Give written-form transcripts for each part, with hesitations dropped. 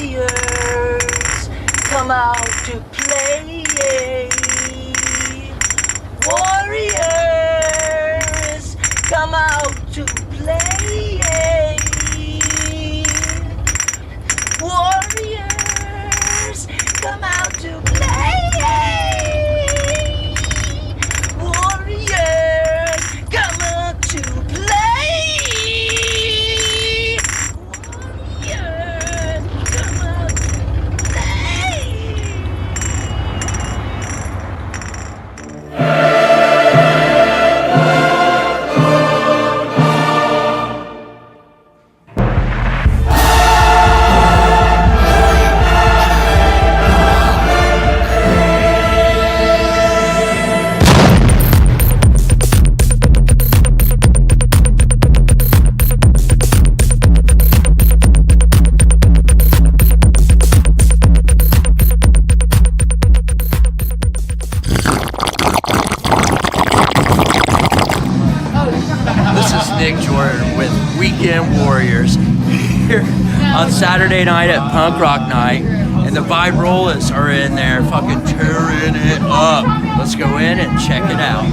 Warriors, come out to play. Warriors, come out to play. Warriors, come out to play. Warriors, come out to play. Warriors, come out to play. This is Nick Jordan with Weekend Warriors here on Saturday night at Punk Rock Night, and the Vibe Rollers are in there fucking tearing it up. Let's go in and check it out.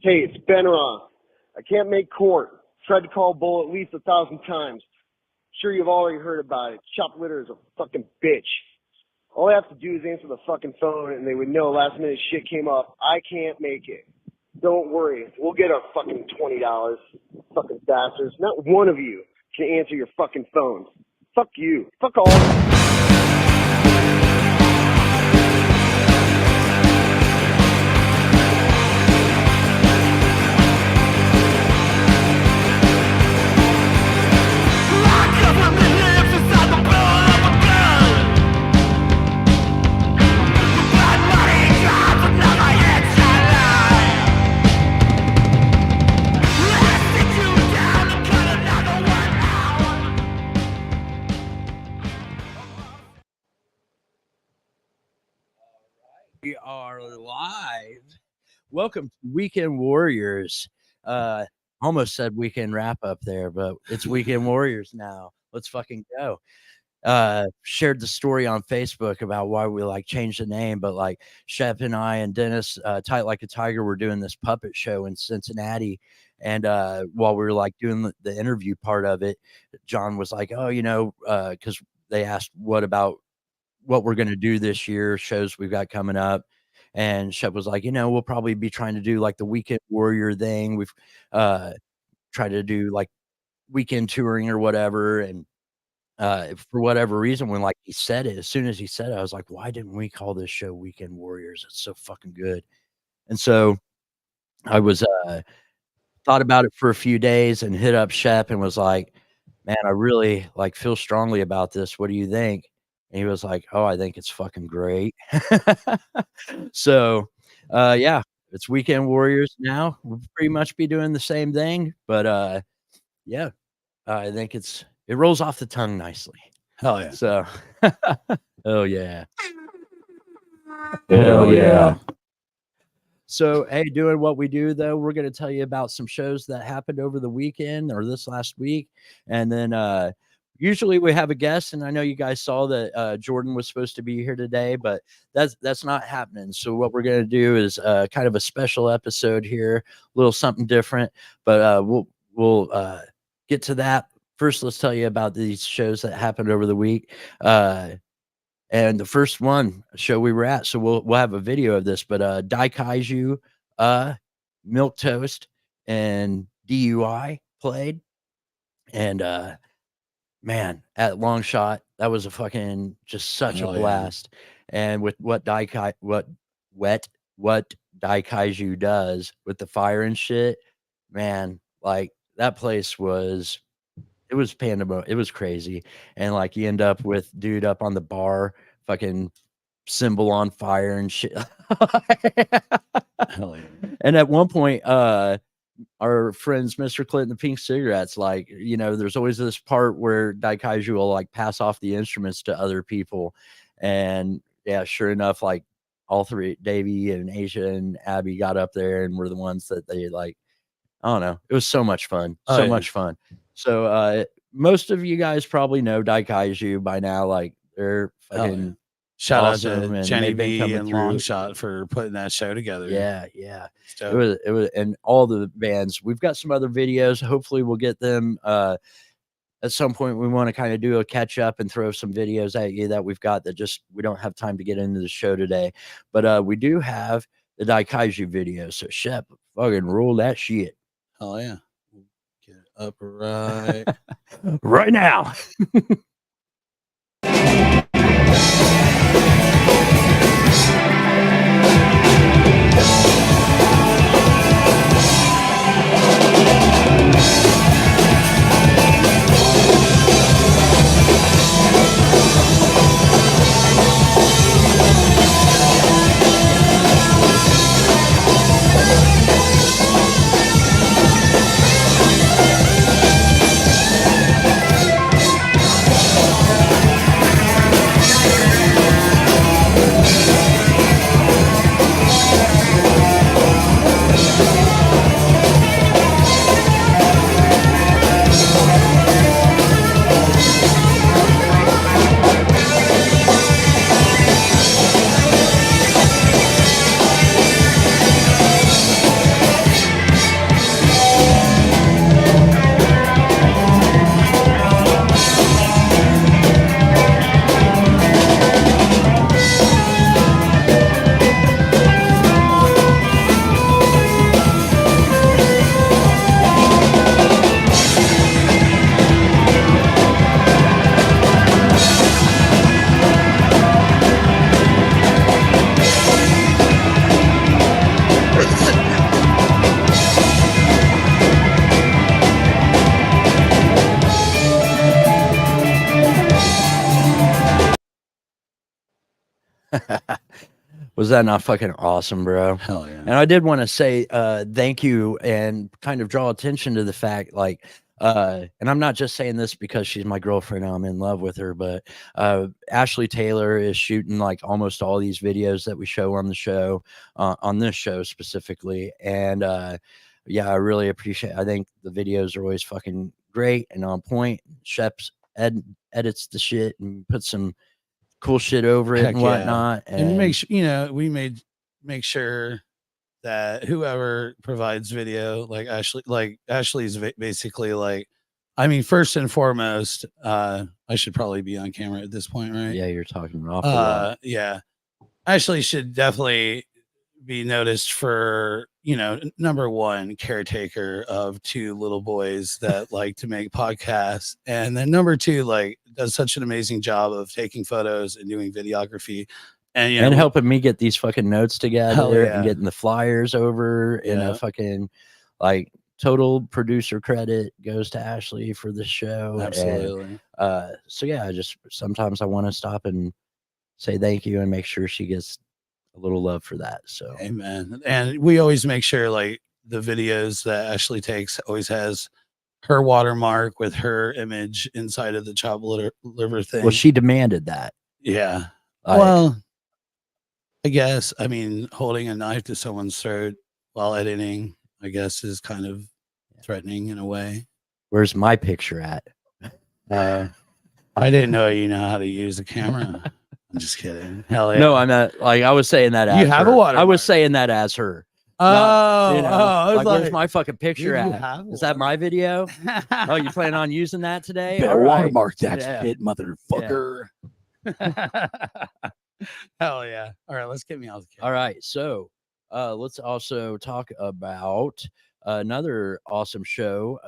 Hey, it's Ben Roth. I can't make court. Tried to call Bull at least 1,000 times. Sure, you've already heard about it. Chopped litter is a fucking bitch. All I have to do is answer the fucking phone and they would know last minute shit came up. I can't make it. Don't worry. We'll get our fucking $20. Fucking bastards. Not one of you can answer your fucking phones. Fuck you. Fuck all of you. We are live. Welcome to Weekend Warriors. Almost said weekend wrap up there, but it's Weekend Warriors now. Let's fucking go. Shared the story on Facebook about why we changed the name, but Shep and I and Dennis, Tight Like a Tiger, were doing this puppet show in Cincinnati. And while we were doing the interview part of it, John was like, oh, because they asked what we're going to do this year, shows we've got coming up. And Shep was like, we'll probably be trying to do the Weekend Warrior thing. We've tried to do weekend touring or whatever. And for whatever reason, when he said it, as soon as he said it, I was like, why didn't we call this show Weekend Warriors? It's so fucking good. And so I was thought about it for a few days and hit up Shep and was like, "Man, I really, like, feel strongly about this. What do you think?" And he was like, "Oh, I think it's fucking great." So, yeah, it's Weekend Warriors now. We'll pretty much be doing the same thing, but, yeah, I think it rolls off the tongue nicely. Hell yeah. So, oh, yeah. Hell yeah. So, hey, doing what we do, though, we're gonna tell you about some shows that happened over the weekend or this last week, and then, usually we have a guest, and I know you guys saw that, Jordan was supposed to be here today, but that's not happening. So what we're gonna do is, kind of a special episode here, a little something different, but, we'll get to that. First, let's tell you about these shows that happened over the week. And the first show we were at, so we'll have a video of this, but Daikaiju, Milk Toast, and DUI played. And man, at Long Shot, that was a fucking just such a Oh, yeah. blast. And with what Daikaiju does with the fire and shit, man, like that place was it was pandemonium. It was crazy. And like you end up with dude up on the bar, fucking symbol on fire and shit. Hell yeah. And at one point, our friends, Mr. Clinton, the Pink Cigarettes, like, you know, there's always this part where Daikaiju will like pass off the instruments to other people. And yeah, sure enough, like all three, Davey and Asia and Abby got up there and were the ones that they like, I don't know. It was so much fun. Oh, So yeah. much fun. So most of you guys probably know Daikaiju by now. Like they're Hell yeah. fucking Shout awesome, out and to Jenny they've been B coming and through. Long Shot for putting that show together. Yeah, yeah. So, It was and all the bands. We've got some other videos. Hopefully we'll get them at some point. We want to kind of do a catch up and throw some videos at you that we've got that just we don't have time to get into the show today. But we do have the Daikaiju video. So Shep, fucking roll that shit. hell yeah. Get it up right. Right now. Was that not fucking awesome, bro? Hell yeah. And I did want to say thank you and kind of draw attention to the fact, like, and I'm not just saying this because she's my girlfriend and I'm in love with her, but Ashley Taylor is shooting like almost all these videos that we show on the show, on this show specifically. And yeah, I really appreciate. I think the videos are always fucking great and on point. Shep's edits the shit and puts some cool shit over it Heck and yeah. whatnot. And make sure, you know, we make sure that whoever provides video, like Ashley's basically like, I mean, first and foremost, I should probably be on camera at this point, right? Yeah, you're talking an awful lot. Yeah. Ashley should definitely be noticed for, you know, number one, caretaker of two little boys that like to make podcasts. And then number two, like does such an amazing job of taking photos and doing videography. And, you know, and helping me get these fucking notes Hell together yeah. and getting the flyers over in Yeah. a fucking like total producer credit goes to Ashley for the show. Absolutely. And, so yeah, sometimes I want to stop and say thank you and make sure she gets a little love for that. So Amen. And we always make sure like the videos that Ashley takes always has her watermark with her image inside of the chopped liver thing. well, she demanded that. Yeah. Like, Well, I guess, I mean, holding a knife to someone's throat while editing, I guess, is kind of threatening in a way. where's my picture at? I didn't know you know how to use a camera. I'm just kidding. Hell yeah. No, I'm not. Like I was saying that. As You have her. a watermark. I was saying that as her. Oh, You know, I was like, where's my fucking picture dude, you at? have Is that my video? Oh, you plan on using that today? better All right. watermark that Yeah. shit, motherfucker. Hell yeah. All right, let's get me out of the camera. All right, so let's also talk about another awesome show.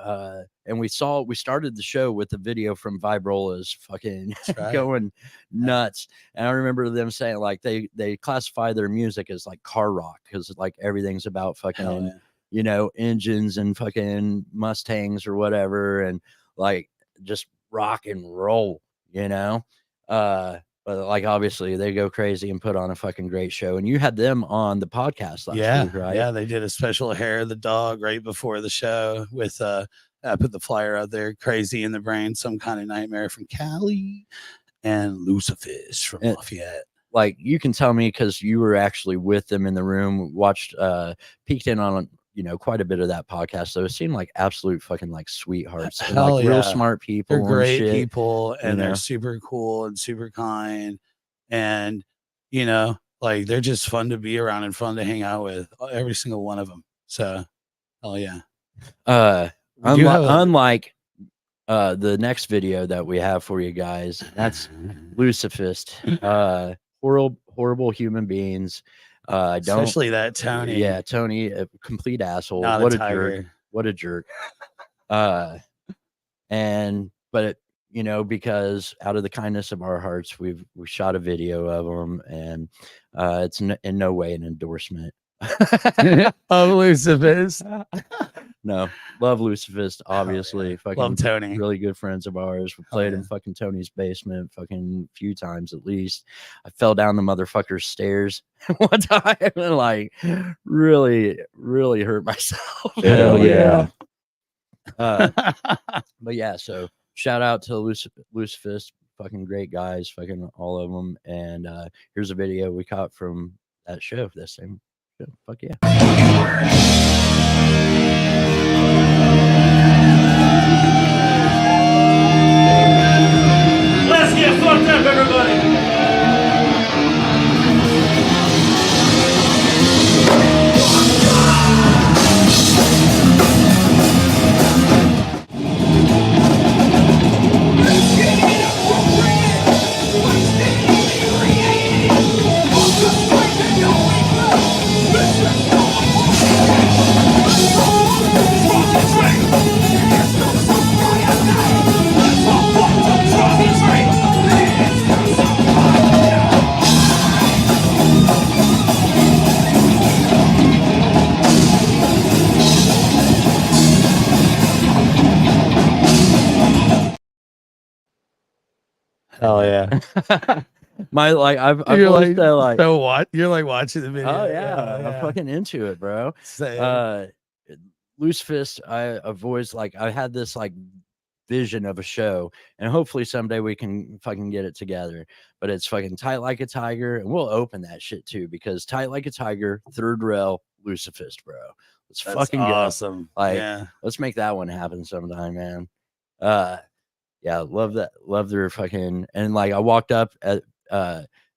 And we started the show with the video from Vibrola's fucking That's right. going nuts. And I remember them saying like they classify their music as like car rock because like everything's about Hell fucking yeah. you know, engines and fucking Mustangs or whatever, and like just rock and roll, you know. But like obviously they go crazy and put on a fucking great show. And you had them on the podcast last Yeah, week, right? yeah, they did a special hair of the dog right before the show with I put the flyer out there, Crazy in the Brain, Some Kind of Nightmare from Cali, and Lucifish from And- Lafayette. Like you can tell me because you were actually with them in the room, watched peeked in on quite a bit of that podcast. So it seemed like absolute fucking like sweethearts and Hell like real yeah. smart people. They're and great shit. people and you know? they're super cool and super kind. And, like they're just fun to be around and fun to hang out with, every single one of them. So, hell yeah. We do have a- Unlike the next video that we have for you guys, that's Lucifist. Horrible human beings. Don't Especially that Tony. Yeah, Tony, a complete asshole. Not What a a jerk. tiger. What a jerk. But because out of the kindness of our hearts, we shot a video of them, and it's in no way an endorsement. Of Lucifist. No, love Lucifist, obviously. Fucking Love Tony. really good friends of ours. We played in yeah. fucking Tony's basement fucking few times at least. I fell down the motherfucker's stairs one time and like really, really hurt myself. Hell yeah. But yeah, so shout out to Lucifist, fucking great guys, fucking all of them. And here's a video we caught from that show, that same show. Fuck yeah. Let's get fucked up, everybody! Hell yeah. My like I've You're always like, said, like so what? You're like watching the video. oh yeah, I'm fucking into it, bro. Same. Loose Fist, I've always like I had this like vision of a show, and hopefully someday we can fucking get it together. But it's fucking Tight Like a Tiger, and we'll open that shit too because Tight Like a Tiger, Third Rail, Lucifist, bro. Let's That's fucking go. awesome. Like, yeah. Let's make that one happen sometime, man. Yeah, love that. Love their fucking and like I walked up at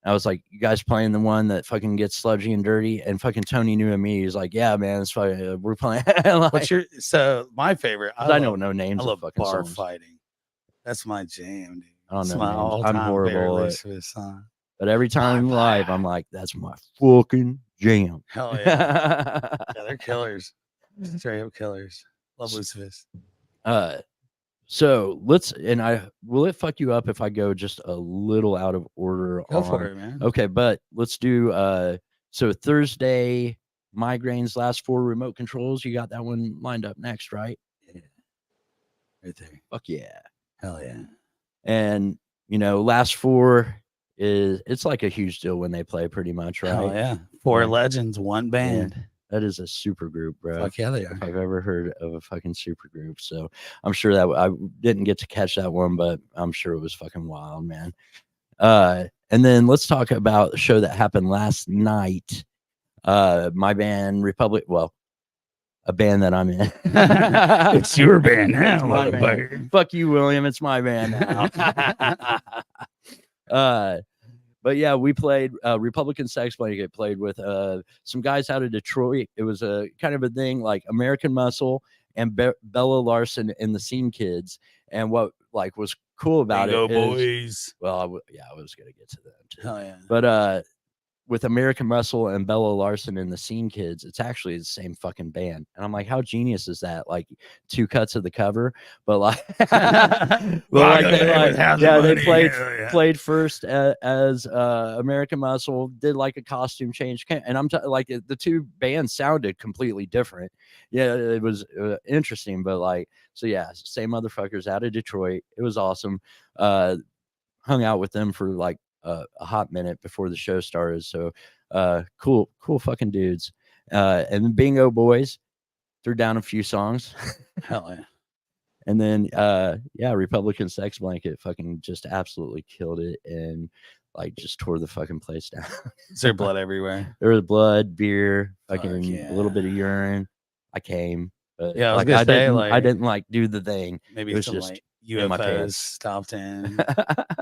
I was like, you guys playing the one that fucking gets sludgy and dirty? And fucking Tony knew me. He's like, yeah, man, it's fucking we're playing. Like, What's your my favorite? 'cause I know no names I of love fucking bar songs. fighting. That's my jam, dude. I don't It's know my names. all-time I'm horrible at- favorite song. But every time live, I'm like, that's my fucking jam. Hell yeah. Yeah, they're killers. Straight up killers. Love Lucifist. So will it fuck you up if I go just a little out of order? Go for it, man. Okay, but let's do so Thursday migraines, last 4 remote controls. You got that one lined up next, right? Yeah. Right there. Fuck yeah. Hell yeah. And last 4 it's like a huge deal when they play, pretty much, right? Hell yeah. 4 Yeah. legends, one band. Yeah, that is a super group, bro. Fuck yeah, they are. If I've ever heard of a fucking super group. So I'm sure that I didn't get to catch that one, but I'm sure it was fucking wild, man. And then let's talk about the show that happened last night. My band Republic, well, a band that I'm in. It's your band now, It's my band. motherfucker. Fuck you, William. It's my band now. But yeah, we played Republican Sex Blanket, played with some guys out of Detroit. It was a kind of a thing like American Muscle and Bella Larson and the Scene Kids. And what was cool about Bingo it is, boys. well, I was gonna get to them too. Hell yeah. But with American Muscle and Bella Larson and the Scene Kids, it's actually the same fucking band. And I'm like, how genius is that? Like 2 cuts of the cover, but like, they played first as American Muscle, did like a costume change, and I'm like the 2 bands sounded completely different. Yeah, it was interesting, but like, so yeah, same motherfuckers out of Detroit. It was awesome. Hung out with them for like a hot minute before the show started. So cool fucking dudes. And the Bingo Boys threw down a few songs. Hell yeah. And then Republican Sex Blanket fucking just absolutely killed it and like just tore the fucking place down. Is there blood everywhere? There was blood, beer, fucking Fuck a little bit yeah. of urine. I came. But Yeah, I was like, gonna say, I didn't like do the thing. Maybe It was some just like in my UFOs pants. stopped in,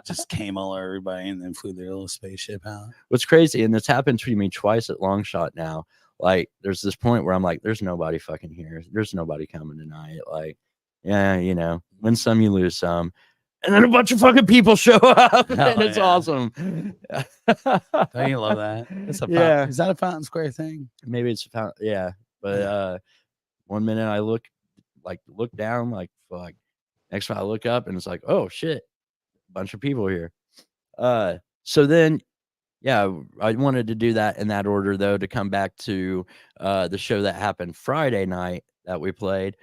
just came all over everybody, and then flew their little spaceship out. What's crazy, and it's happened to me twice at Long Shot now. Like, there's this point where I'm like, there's nobody fucking here. There's nobody coming tonight. Like, yeah, win some, you lose some. And then a bunch of fucking people show up, Hell and it's yeah. Don't you love that? It's a Yeah. Is that a Fountain Square thing? Maybe it's found, yeah. But one minute I look down, like, fuck. Next time I look up, and it's like, oh shit, bunch of people here. So then, yeah, I wanted to do that in that order, though, to come back to the show that happened Friday night that we played.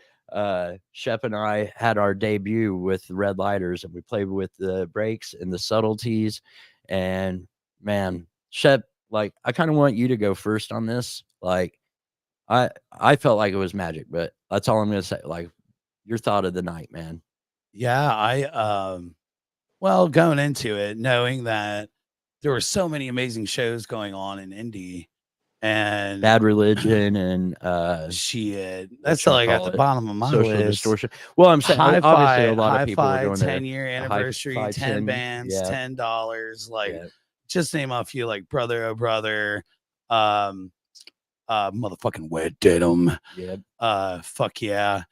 Shep and I had our debut with Red Lighters, and we played with the breaks and the subtleties. And man, Shep, like, I kind of want you to go first on this. Like, I felt like it was magic, but that's all I'm gonna say. Like, your thought of the night, man. Yeah, well, going into it, knowing that there were so many amazing shows going on in Indy, and Bad Religion and shit, that's like at the bottom of my Social list. Distortion. Well, I'm saying obviously a lot of people are Hi-Fi, doing their 10-year Hi-Fi anniversary, 10 10, bands, yeah. $10. Like, Yeah. just name a few, like Brother Oh Brother, motherfucking Wet Denim, Yeah. fuck yeah,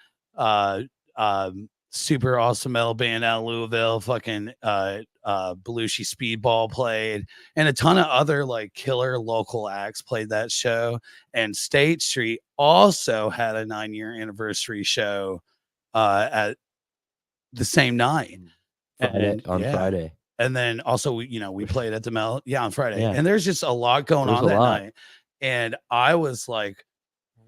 super awesome metal band out of Louisville, fucking Belushi Speedball played, and a ton of other like killer local acts played that show. And State Street also had a 9-year anniversary show at the same night. Friday. And then also we played at the Mel, on Friday. Yeah. And there's just a lot going There's on a that lot. night. And I was like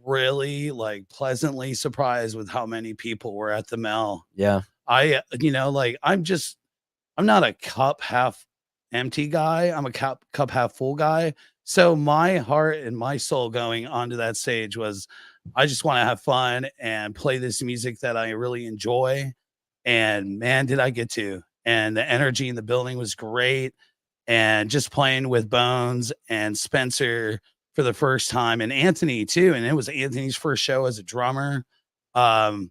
really like pleasantly surprised with how many people were at the Mel. Yeah. I'm not a cup half empty guy. I'm a cup half full guy. So my heart and my soul going onto that stage was, I just want to have fun and play this music that I really enjoy. And man, did I get to. And the energy in the building was great. And just playing with Bones and Spencer for the first time, and Anthony too. And it was Anthony's first show as a drummer. And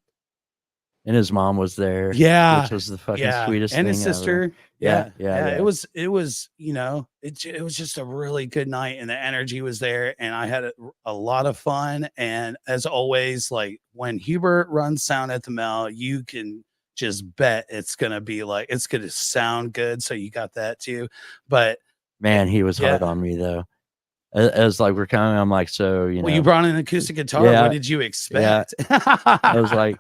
his mom was there. Yeah. Which was the fucking sweetest and thing his ever. sister. Yeah. It was it was just a really good night, and the energy was there, and I had a lot of fun. And as always, like when Hubert runs sound at the Mel, you can just bet it's gonna sound good. So you got that too. But man, he was hard on me though. As like we're coming, I'm like, so well, you brought an acoustic guitar. Yeah. What did you expect? I was like,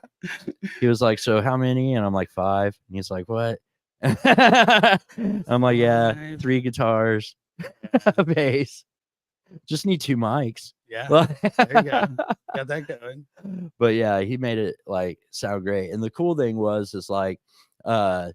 he was like, so how many? And I'm like, 5. And he's like, what? I'm like, yeah, 3 guitars, a bass. Just need 2 mics. Yeah. But, There you go. Got that going. but yeah, he made it like sound great. And the cool thing is like the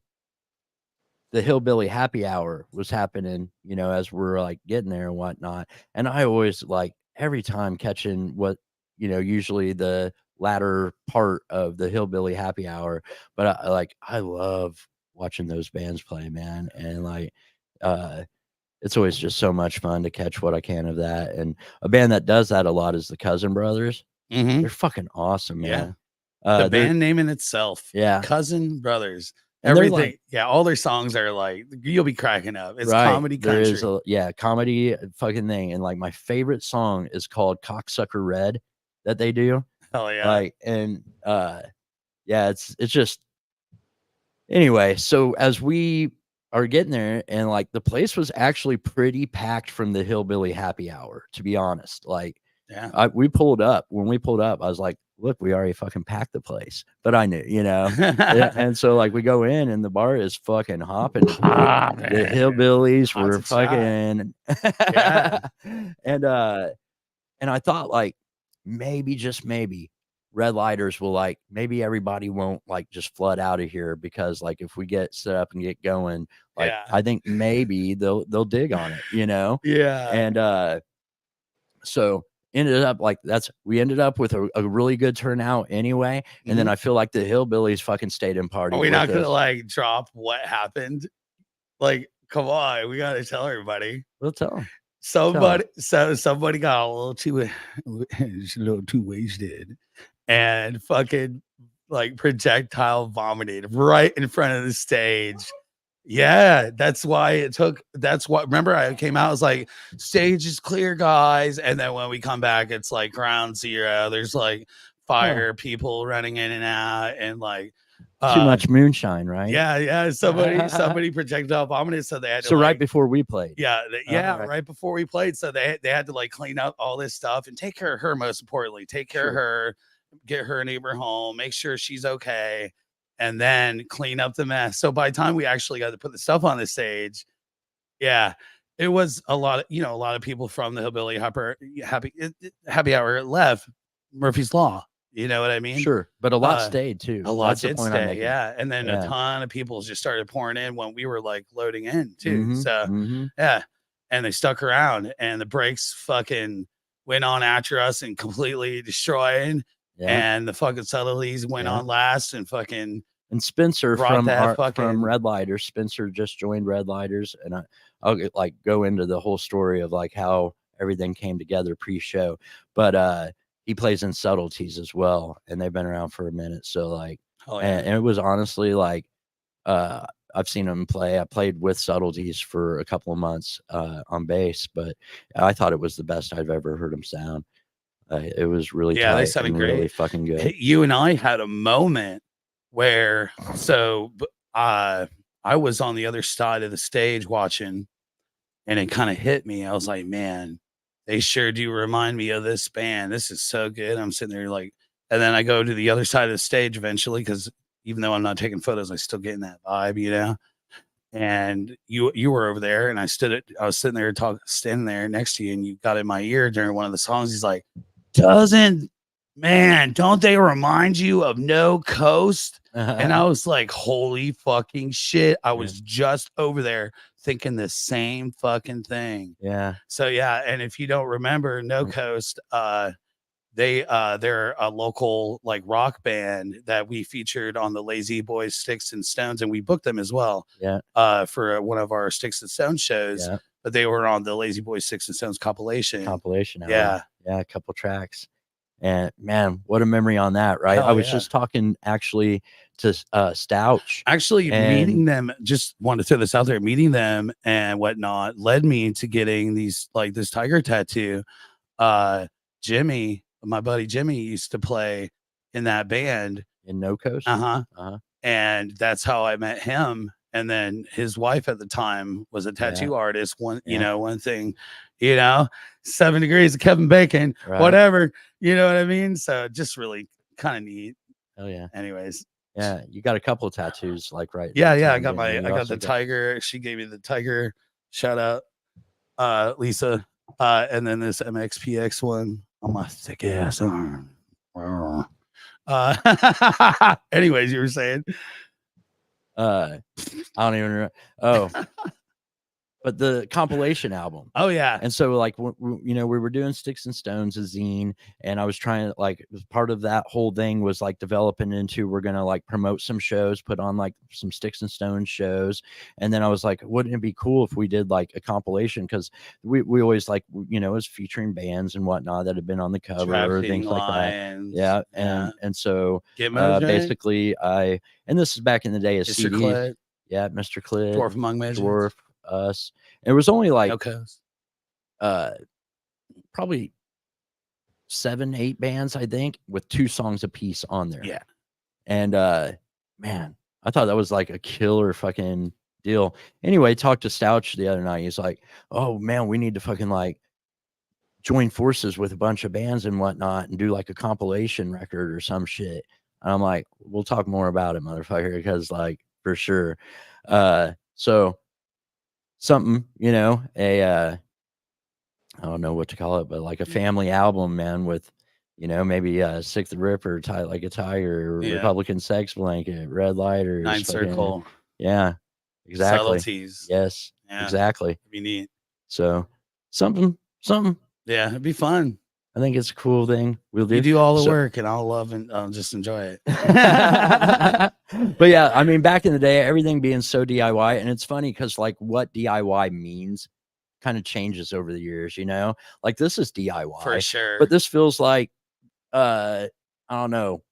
Hillbilly Happy Hour was happening, you know, as we're like getting there and whatnot. And I always like every time catching what, you know, usually the latter part of the Hillbilly Happy Hour. But I love watching those bands play, man. And like, it's always just so much fun to catch what I can of that. And a band that does that a lot is the Cousin Brothers. Mhm. They're fucking awesome, Yeah. man. The they're- band name in itself. Yeah. Cousin Brothers. And they're Everything. like- Yeah. All their songs are like, you'll be cracking up. It's right, comedy there country. is comedy fucking thing. And like my favorite song is called Cocksucker Red that they do. Hell yeah. Like, and yeah, it's just anyway. So as we are getting there, and like the place was actually pretty packed from the Hillbilly Happy Hour, to be honest. Like, yeah. we pulled up. When we pulled up, I was like, look, we already fucking packed the place. But I knew, you know. Yeah, and so like we go in and the bar is fucking hopping. The hillbillies Hot were to try. fucking Yeah. and I thought like maybe, just maybe, Red Lighters will like, maybe everybody won't like just flood out of here, because like if we get set up and get going, like Yeah. I think maybe they'll dig on it, you know. Yeah. And so ended up like we ended up with a really good turnout anyway. And then I feel like the hillbillies fucking stayed and partied. Are we with not gonna us. like drop what happened? Like, come on, we gotta tell everybody. We'll tell them. Somebody got a little too wasted and fucking like projectile vomited right in front of the stage. Yeah, that's why remember I came out, I was like, stage is clear, guys. And then when we come back, it's like ground zero. There's like fire people running in and out, and like Too much moonshine, right? yeah. Somebody projectile vomited, so they had to So right like, before we played. right. Right. Before we played, so they had to like clean up all this stuff and take care of her. Most importantly, take care of her, get her neighbor home, make sure she's okay, and then clean up the mess. So by the time we actually got to put the stuff on the stage, yeah, it was a lot of people from the Hillbilly Happy Hour left Murphy's Law. You know what I mean? Sure, but a lot stayed too. A lot That's the did point I'm stay, making. yeah. And then a Yeah. ton of people just started pouring in when we were like loading in too. Mhm, So mhm. yeah, and they stuck around, and the brakes fucking went on after us and completely destroyed. Yeah. And the fucking subtleties went Yeah. on last, and fucking And Spencer brought that from fucking- Red Lighters. Spencer just joined Red Lighters, and I'll like go into the whole story of like how everything came together pre-show. But he plays in Subtleties as well, and they've been around for a minute. So like, oh yeah, and it was honestly like, I've seen him play. I played with Subtleties for a couple of months on bass, but I thought it was the best I've ever heard him sound. It was really Yeah, they tight sounded and great. really fucking good. Hey, you and I had a moment where I was on the other side of the stage watching, and it kind of hit me. I was like, man, they sure do remind me of this band. This is so good. I'm sitting there like, and then I go to the other side of the stage eventually, because even though I'm not taking photos, I still getting that vibe, you know. And you were over there, and I was sitting there standing there next to you, and you got in my ear during one of the songs. He's like, don't they remind you of No Coast? And I was like, holy fucking shit. I was just over there thinking the same fucking thing. Yeah. So yeah, and if you don't remember No Coast, they're a local like rock band that we featured on the Lazy Boys Sticks and Stones, and we booked them as well. Yeah. For one of our Sticks and Stones shows. Yeah. But they were on the Lazy Boys Sticks and Stones compilation. Album. Yeah. Yeah, a couple tracks. And man, what a memory on that, right? Hell I was yeah. just talking actually to Stouch. Actually, And- meeting them, just want to throw this out there, meeting them and whatnot led me to getting these, like this tiger tattoo. Jimmy, my buddy Jimmy, used to play in that band. In No Coast. Uh-huh. And that's how I met him. And then his wife at the time was a tattoo artist. One thing, 7 Degrees of Kevin Bacon, Right. whatever, you know what I mean? So just really kind of neat. Oh yeah. Anyways. Yeah. You got a couple of tattoos, like right. Yeah, there, yeah. I too, got and you I got also the tiger. She gave me the tiger. Shout out Lisa. And then this MXPX one. on my thick ass arm. Anyways, you were saying, I don't even remember. Oh, but the compilation album. oh yeah, And so, like, you know, we were doing Sticks and Stones, a zine, and I was trying to, like, part of that whole thing was like developing into we're gonna like promote some shows, put on like some Sticks and Stones shows, and then I was like, wouldn't it be cool if we did like a compilation? Because we always like, you know, it was featuring bands and whatnot that had been on the cover or Trafficking things like that. Lions, Yeah, yeah. and so Gitmo Giant, basically, and this is back in the day of Mr. CDs. Clit, Yeah, Mr. Clit, Dwarf Among Midgets, Dwarf, us. It was only like Yokos. probably 7-8 bands, I think, with 2 songs a piece on there. Yeah. And man, I thought that was like a killer fucking deal. Anyway, talked to Stouch the other night. He's like, oh man, we need to fucking like join forces with a bunch of bands and whatnot and do like a compilation record or some shit. And I'm like, we'll talk more about it, motherfucker, because like for sure. So something, you know, I don't know what to call it, but like a family album, man, with, you know, maybe Sick the Ripper, Tight Like a Tiger, Yeah. Republican Sex Blanket, Red Lighters, Ninth fucking- Circle, Yeah, exactly. Subtleties. Yes, Yeah. exactly. It'd be neat. So something. Yeah, it'd be fun. I think it's a cool thing. We'll do. You do all the So- work, and I'll love and I'll just enjoy it. But yeah, I mean, back in the day, everything being so DIY, and it's funny because like what DIY means kind of changes over the years, you know? Like this is DIY, For sure. but this feels like I don't know,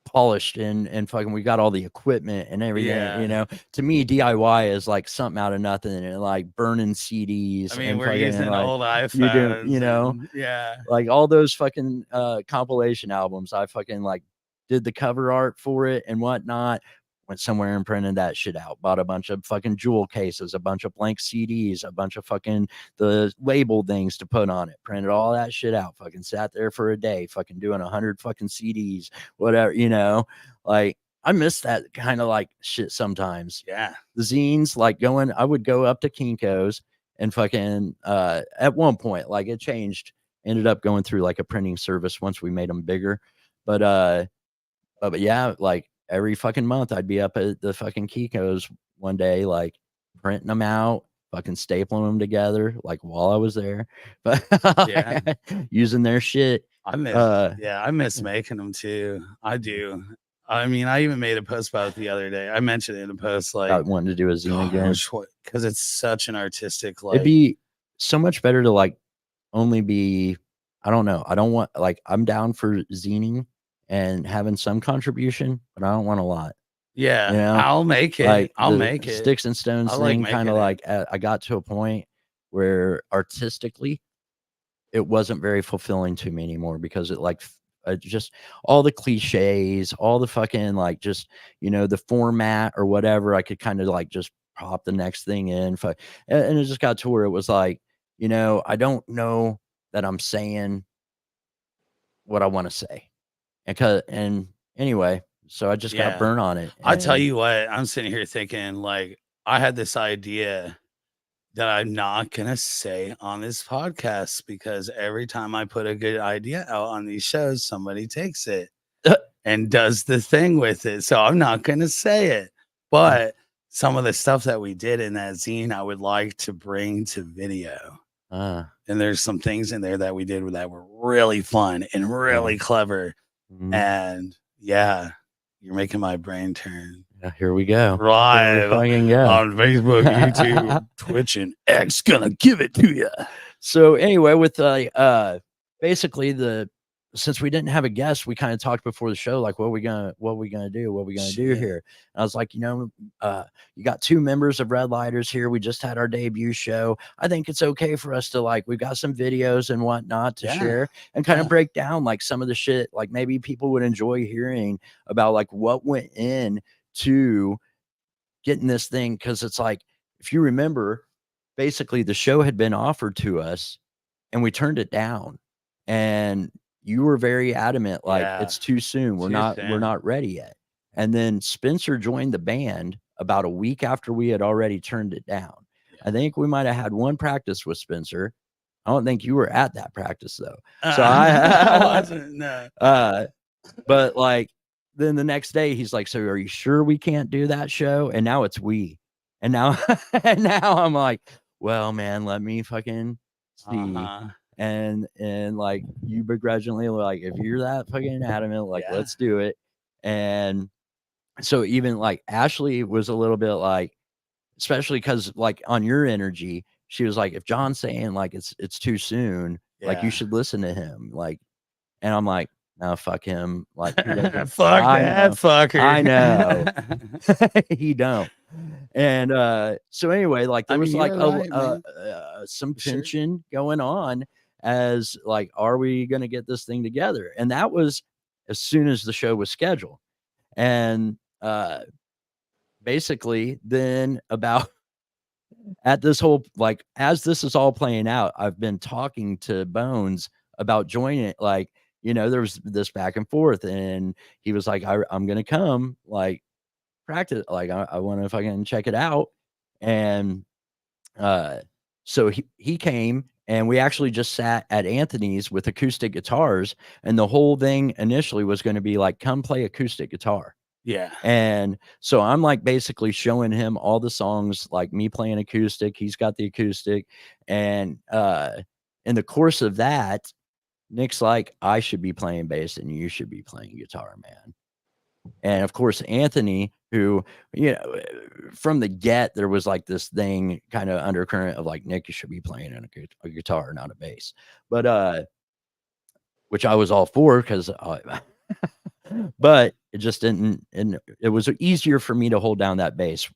polished and fucking we got all the equipment and everything, Yeah. you know. To me, DIY is like something out of nothing and like burning CDs. I mean, and we're fucking, using like, old iPhones. you do, you know? and- yeah. like all those fucking compilation albums. I fucking like did the cover art for it and whatnot. Went somewhere and printed that shit out. Bought a bunch of fucking jewel cases, a bunch of blank CDs, a bunch of fucking the label things to put on it. Printed all that shit out. Fucking sat there for a day, fucking doing 100 fucking CDs, whatever, you know. Like I miss that kind of like shit sometimes. Yeah. The zines, like going, I would go up to Kinko's and fucking at one point, like it changed. Ended up going through like a printing service once we made them bigger, but yeah, like every fucking month I'd be up at the fucking Kinko's one day, like printing them out, fucking stapling them together, like while I was there, but Yeah. using their shit. I miss I miss making them too. I do. I mean, I even made a post about it the other day. I mentioned it in a post like About wanting to do a zine again. because it's such an artistic like It'd be so much better to like only be, I don't know. I don't want like I'm down for zining and having some contribution, but I don't want a lot. yeah, you know, I'll make it. Like I'll the make it. Sticks and Stones I like thing making kind of it. like I got to a point where artistically it wasn't very fulfilling to me anymore because it like just all the cliches, all the fucking like just, you know, the format or whatever, I could kind of like just pop the next thing in. And it just got to where it was like, you know, I don't know that I'm saying what I want to say. And anyway, so I just Yeah. got burnt on it. I tell and- you what, I'm sitting here thinking like I had this idea that I'm not gonna say on this podcast because every time I put a good idea out on these shows, somebody takes it and does the thing with it. So I'm not gonna say it. But some of the stuff that we did in that zine, I would like to bring to video. uh, And there's some things in there that we did that were really fun and really clever. mhm. And yeah, you're making my brain turn. Yeah, here we go. Here we Live fucking go. on Facebook, YouTube, Twitch, and X gonna give it to you. So anyway, with basically since we didn't have a guest, we kind of talked before the show, like what we gonna do Shit. here. And I was like, you know, you got 2 members of Red Lighters here. We just had our debut show. I think it's okay for us to like, we've got some videos and whatnot to Yeah. share and kind Yeah. of break down like some of the shit, like maybe people would enjoy hearing about like what went in to getting this thing. Cause it's like, if you remember, basically the show had been offered to us and we turned it down, and you were very adamant, like Yeah. it's too soon. We're Too soon. not ready yet. And then Spencer joined the band about a week after we had already turned it down. I think we might have had one practice with Spencer, I don't think you were at that practice though. So I wasn't. No. But like then the next day he's like, so are you sure we can't do that show? And now it's we. And now and now I'm like, well, man, let me fucking see. And like you begrudgingly were like, if you're that fucking adamant, like Yeah. let's do it. And so even like Ashley was a little bit like, especially because like on your energy, she was like, if John's saying like it's too soon, like you Yeah. should listen to him. Like, and I'm like, no, fuck him. Like, he doesn't- Fuck I that know. fucker. I know. He don't. And so anyway, like there I was mean, like you're right, man. some For sure. tension going on as like, are we gonna get this thing together? And that was as soon as the show was scheduled. And basically then about at this whole like as this is all playing out, I've been talking to Bones about joining it. Like, you know, there was this back and forth, and he was like, I'm gonna come like practice, like I want to fucking check it out. And so he came, and we actually just sat at Anthony's with acoustic guitars, and the whole thing initially was going to be like, come play acoustic guitar. Yeah. And so I'm like basically showing him all the songs, like me playing acoustic. He's got the acoustic. And in the course of that, Nick's like, I should be playing bass and you should be playing guitar, man. And of course, Anthony, who, you know, from the get, there was like this thing kind of undercurrent of like, Nick, you should be playing a guitar, not a bass. But which I was all for because but it just didn't, and it was easier for me to hold down that bass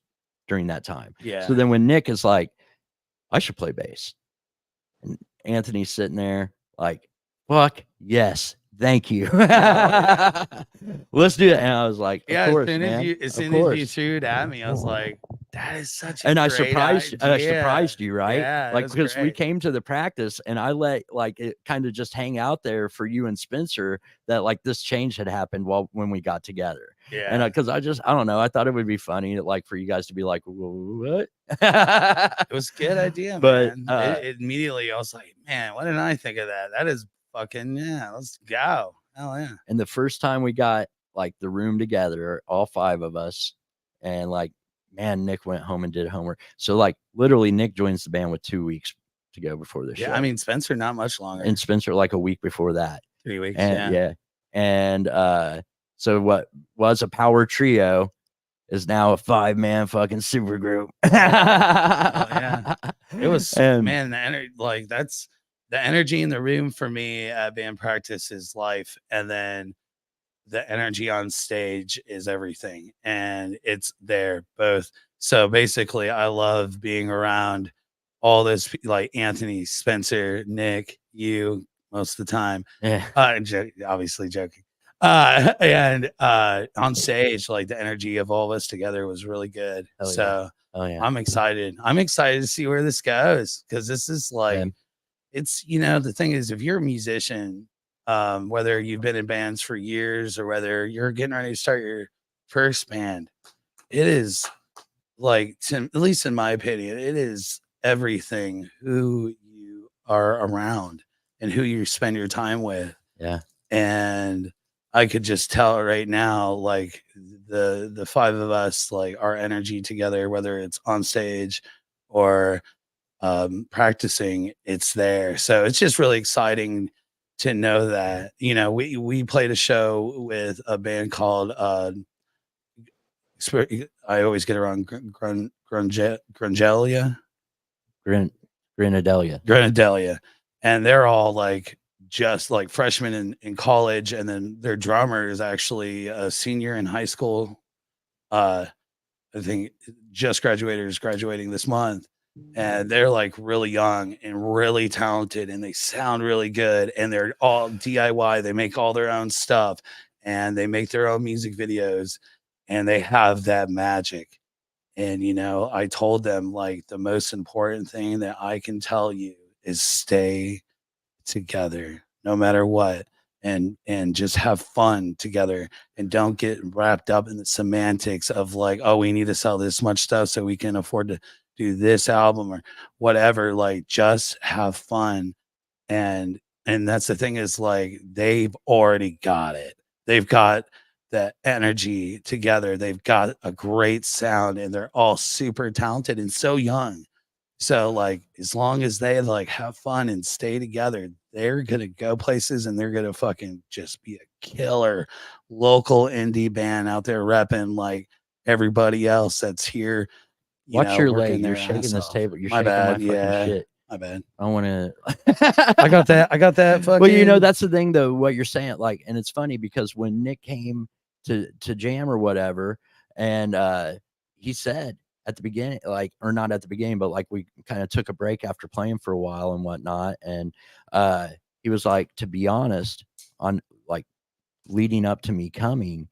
during that time. Yeah. So then when Nick is like, I should play bass, and Anthony's sitting there like, fuck yes, thank you. Let's do it. And I was like, of Yeah, course, as soon man, as of you course. threw it at me, I was like, that is such a And I great surprised idea. you, right? Yeah, Like, that's because we great. came to the practice and I let like it kind of just hang out there for you and Spencer that like this change had happened when we got together. Yeah. And because I don't know, I thought it would be funny like for you guys to be like, what? It was a good idea, But, man. It immediately, I was like, man, why didn't I think of that? That is fucking, yeah, let's go. Hell yeah. And the first time we got like the room together, all 5 of us, and like, man, Nick went home and did homework. So like literally Nick joins the band with 2 weeks to go before the show. Yeah, I mean, Spencer, not much longer. And Spencer like a week before that. 3 weeks. And yeah. And so what was a power trio is now a 5-man fucking super group. Yeah. It was, And- man, like that's the energy in the room for me at band practice is life. And then the energy on stage is everything. And it's there both. So basically, I love being around all this, like Anthony, Spencer, Nick, you most of the time. Yeah. Obviously joking. And on stage, like the energy of all of us together was really good. Hell yeah. So Oh yeah. I'm excited. I'm excited to see where this goes because this is like, Yeah. it's, you know, the thing is, if you're a musician, whether you've been in bands for years or whether you're getting ready to start your first band, it is like, at least in my opinion, it is everything who you are around and who you spend your time with. Yeah. And I could just tell right now, like the 5 of us, like our energy together, whether it's on stage or practicing, it's there. So it's just really exciting to know that, you know, we played a show with a band called I always get around Grungelia, Grenadelia. and they're all like just like freshmen in college, and then their drummer is actually a senior in high school. I think just is graduating this month. And they're like really young and really talented, and they sound really good, and they're all DIY. They make all their own stuff, and they make their own music videos, and they have that magic. And, you know, I told them, like, the most important thing that I can tell you is stay together no matter what, and just have fun together, and don't get wrapped up in the semantics of like, oh, we need to sell this much stuff so we can afford to do this album or whatever. Like, just have fun and that's the thing is like they've already got it. They've got that energy together. They've got a great sound, and they're all super talented and so young. So like as long as they like have fun and stay together, they're gonna go places and they're gonna fucking just be a killer local indie band out there repping like everybody else that's here. Watch your working leg. You're their shaking ass this off. table. You're My shaking my bad. fucking Yeah. shit. My bad. I want to. I got that. I got that. Fucking. Well, you know, that's the thing though. What you're saying, like, and it's funny because when Nick came to jam or whatever, and he said at the beginning, like, or not at the beginning, but like we kind of took a break after playing for a while and whatnot, and he was like, to be honest, on like leading up to me coming,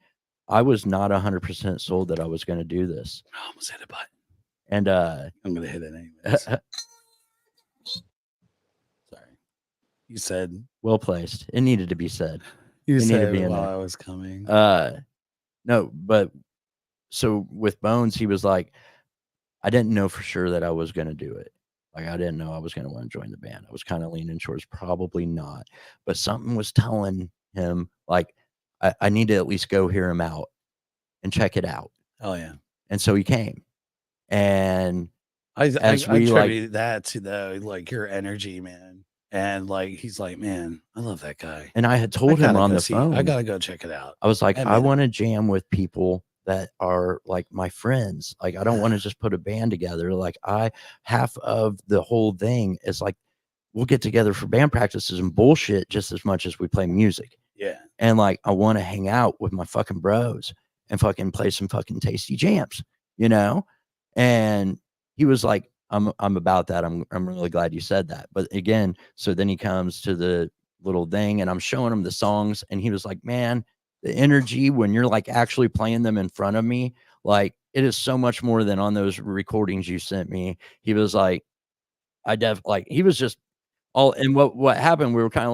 I was not 100% sold that I was going to do this, I almost hit a button. and I'm gonna hit it anyways. Sorry. You said. well placed. It needed to be said. You It needed to said be in while there. I was coming. No, but so with Bones, he was like, I didn't know for sure that I was going to do it. Like, I didn't know I was going to want to join the band. I was kind of leaning towards probably not, but something was telling him, like, I need to at least go hear him out and check it out. Oh yeah. And so he came. And I as we like, attribute that to the like your energy, man. And like he's like, man, I love that guy. and I had told him on the phone, I gotta go check it out. I was like, Admit I it. want to jam with people that are like my friends. Like, I don't want to just put a band together. Like, half of the whole thing is like, we'll get together for band practices and bullshit just as much as we play music. Yeah. And like, I want to hang out with my fucking bros and fucking play some fucking tasty jams, you know? And he was like, I'm about that. I'm really glad you said that. But again, so then he comes to the little thing and I'm showing him the songs and he was like, man, the energy when you're like actually playing them in front of me, like it is so much more than on those recordings you sent me. He was like, he was just all, and what happened, we were kind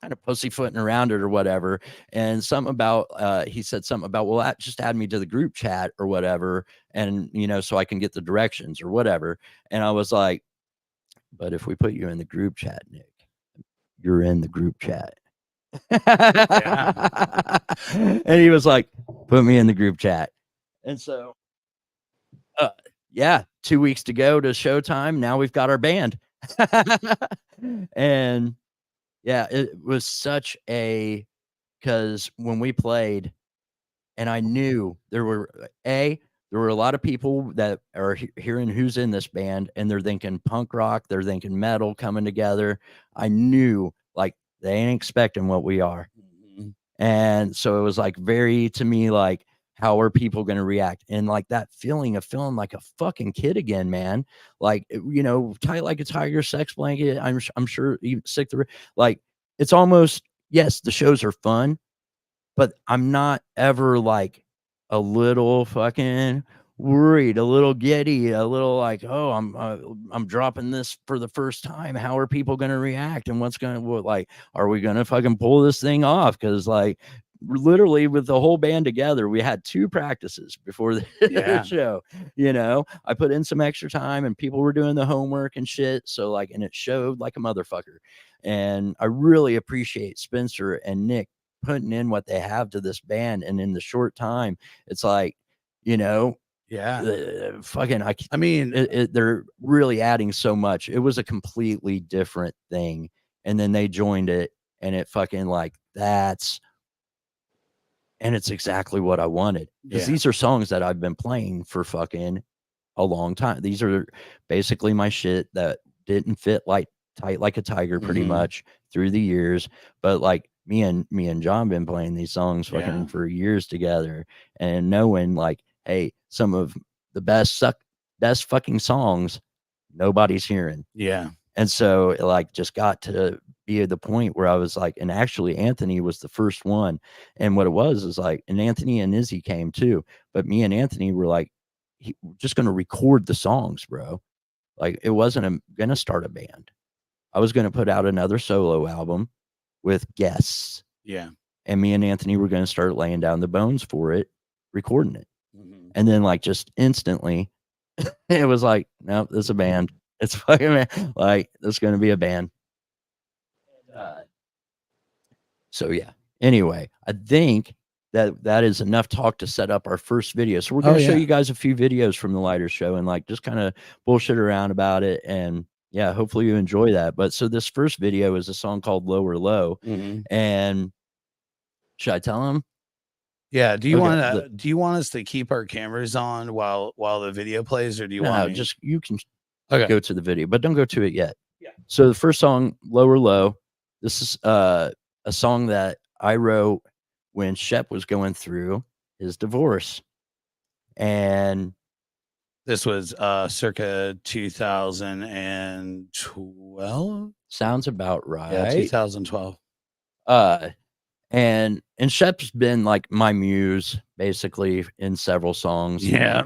of pussyfooting around it or whatever. And something about, he said something about, well, that just add me to the group chat or whatever. And, you know, so I can get the directions or whatever. And I was like, but if we put you in the group chat, Nick, you're in the group chat. And he was like, put me in the group chat. And so, yeah, 2 weeks to go to showtime. Now we've got our band. And yeah, it was such because when we played, and I knew there were a lot of people that are hearing who's in this band, and they're thinking punk rock, they're thinking metal coming together. I knew like they ain't expecting what we are, and so it was like very to me like, how are people going to react? And like that feeling of feeling like a fucking kid again, man. Like, you know, tight like a tiger, sex blanket. I'm sure even sick the like. It's almost, yes, the shows are fun, but I'm not ever like a little fucking worried, a little giddy, a little like, oh, I'm dropping this for the first time. How are people going to react? And like, are we going to fucking pull this thing off? Because like, literally with the whole band together, we had 2 practices before the show. You know, I put in some extra time and people were doing the homework and shit. So like, and it showed like a motherfucker. And I really appreciate Spencer and Nick putting in what they have to this band. And in the short time, it's like, you know, fucking, I mean, they're really adding so much. It was a completely different thing. And then they joined it and it fucking like, and it's exactly what I wanted. Because these are songs that I've been playing for fucking a long time. These are basically my shit that didn't fit like tight like a tiger pretty much through the years. But like me and John been playing these songs fucking for years together and knowing like, hey, some of the best fucking songs nobody's hearing. Yeah. And so it like just got to be at the point where I was like, and actually Anthony was the first one. And what it was is like, and Anthony and Izzy came too, but me and Anthony were like, just going to record the songs, bro. Like it wasn't going to start a band. I was going to put out another solo album with guests. Yeah. And me and Anthony were going to start laying down the bones for it, recording it. And then like just instantly it was like, nope, this is a band. It's fucking like, there's going to be a band. So yeah. Anyway, I think that is enough talk to set up our first video. So we're Oh, going to show yeah. you guys a few videos from the lighter show and like just kind of bullshit around about it. And yeah, hopefully you enjoy that. But so this first video is a song called Lower Low. Mhm. And should I tell them? Yeah. Do you Okay, want to? Do you want us to keep our cameras on while the video plays, or do you No, want me? just you can Okay. go to the video, but don't go to it yet. Yeah. So the first song, Lower Low, this is a song that I wrote when Shep was going through his divorce. And This was circa 2012. sounds about right. Yeah, 2012. And Shep's been like my muse basically in several songs. Yeah.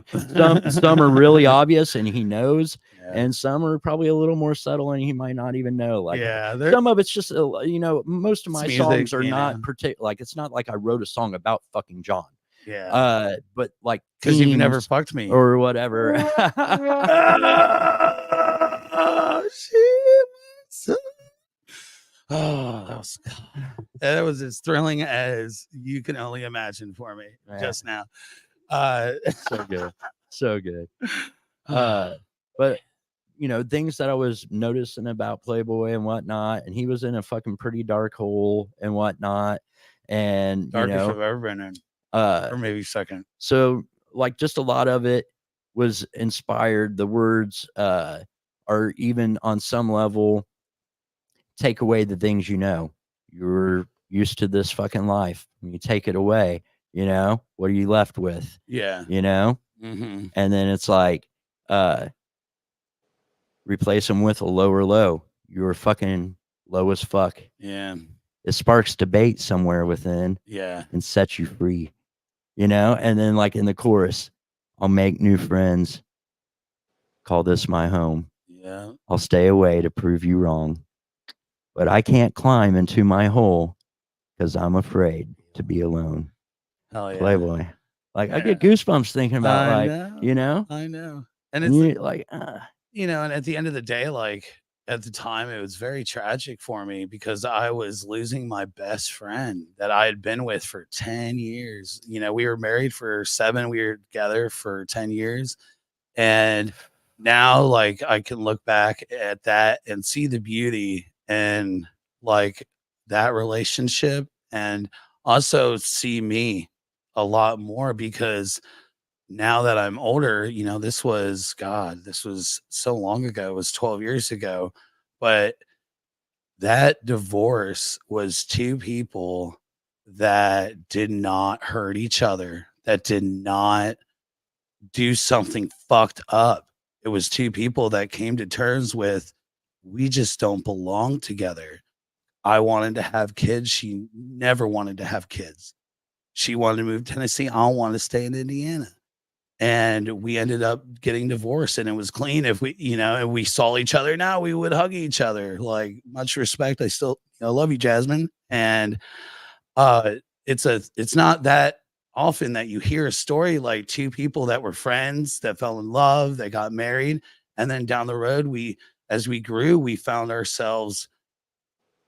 Some are really obvious and he knows, Yeah. and some are probably a little more subtle and he might not even know. Like Yeah, some of it's just most of my It's music, songs are you not know. particular. Like it's not like I wrote a song about fucking John. Yeah. But like Because you've never themes fucked me. or whatever. Oh, shit. Oh, that was as thrilling as you can only imagine for me Yeah. just now. So good. So good. But things that I was noticing about Playboy and whatnot, and he was in a fucking pretty dark hole and whatnot. And Darkest I've ever been in, or maybe second. so like just a lot of it was inspired. The words are even on some level take away the things you're used to this fucking life. When you take it away, what are you left with? Yeah. And then it's like replace them with a lower low. You're fucking low as fuck. Yeah. It sparks debate somewhere within Yeah. and sets you free. And then like in the chorus, I'll make new friends. Call this my home. Yeah. I'll stay away to prove you wrong. But I can't climb into my hole because I'm afraid to be alone. Hell yeah. Playboy. Like I Yeah. get goosebumps thinking about I like, know. I know. And and it's you like, and at the end of the day, like at the time, it was very tragic for me because I was losing my best friend that I had been with for 10 years. We were married for 7, we were together for 10 years. And now, like, I can look back at that and see the beauty and like that relationship, and also see me a lot more because now that I'm older, this was so long ago. It was 12 years ago. But that divorce was 2 people that did not hurt each other, that did not do something fucked up. It was 2 people that came to terms with, we just don't belong together. I wanted to have kids. She never wanted to have kids. She wanted to move to Tennessee. I wanted to stay in Indiana. And we ended up getting divorced, and it was clean. If we, and we saw each other now, we would hug each other. Like, much respect. I still love you, Jasmine. And it's not that often that you hear a story like 2 people that were friends, that fell in love, that got married. And then down the road, as we grew, we found ourselves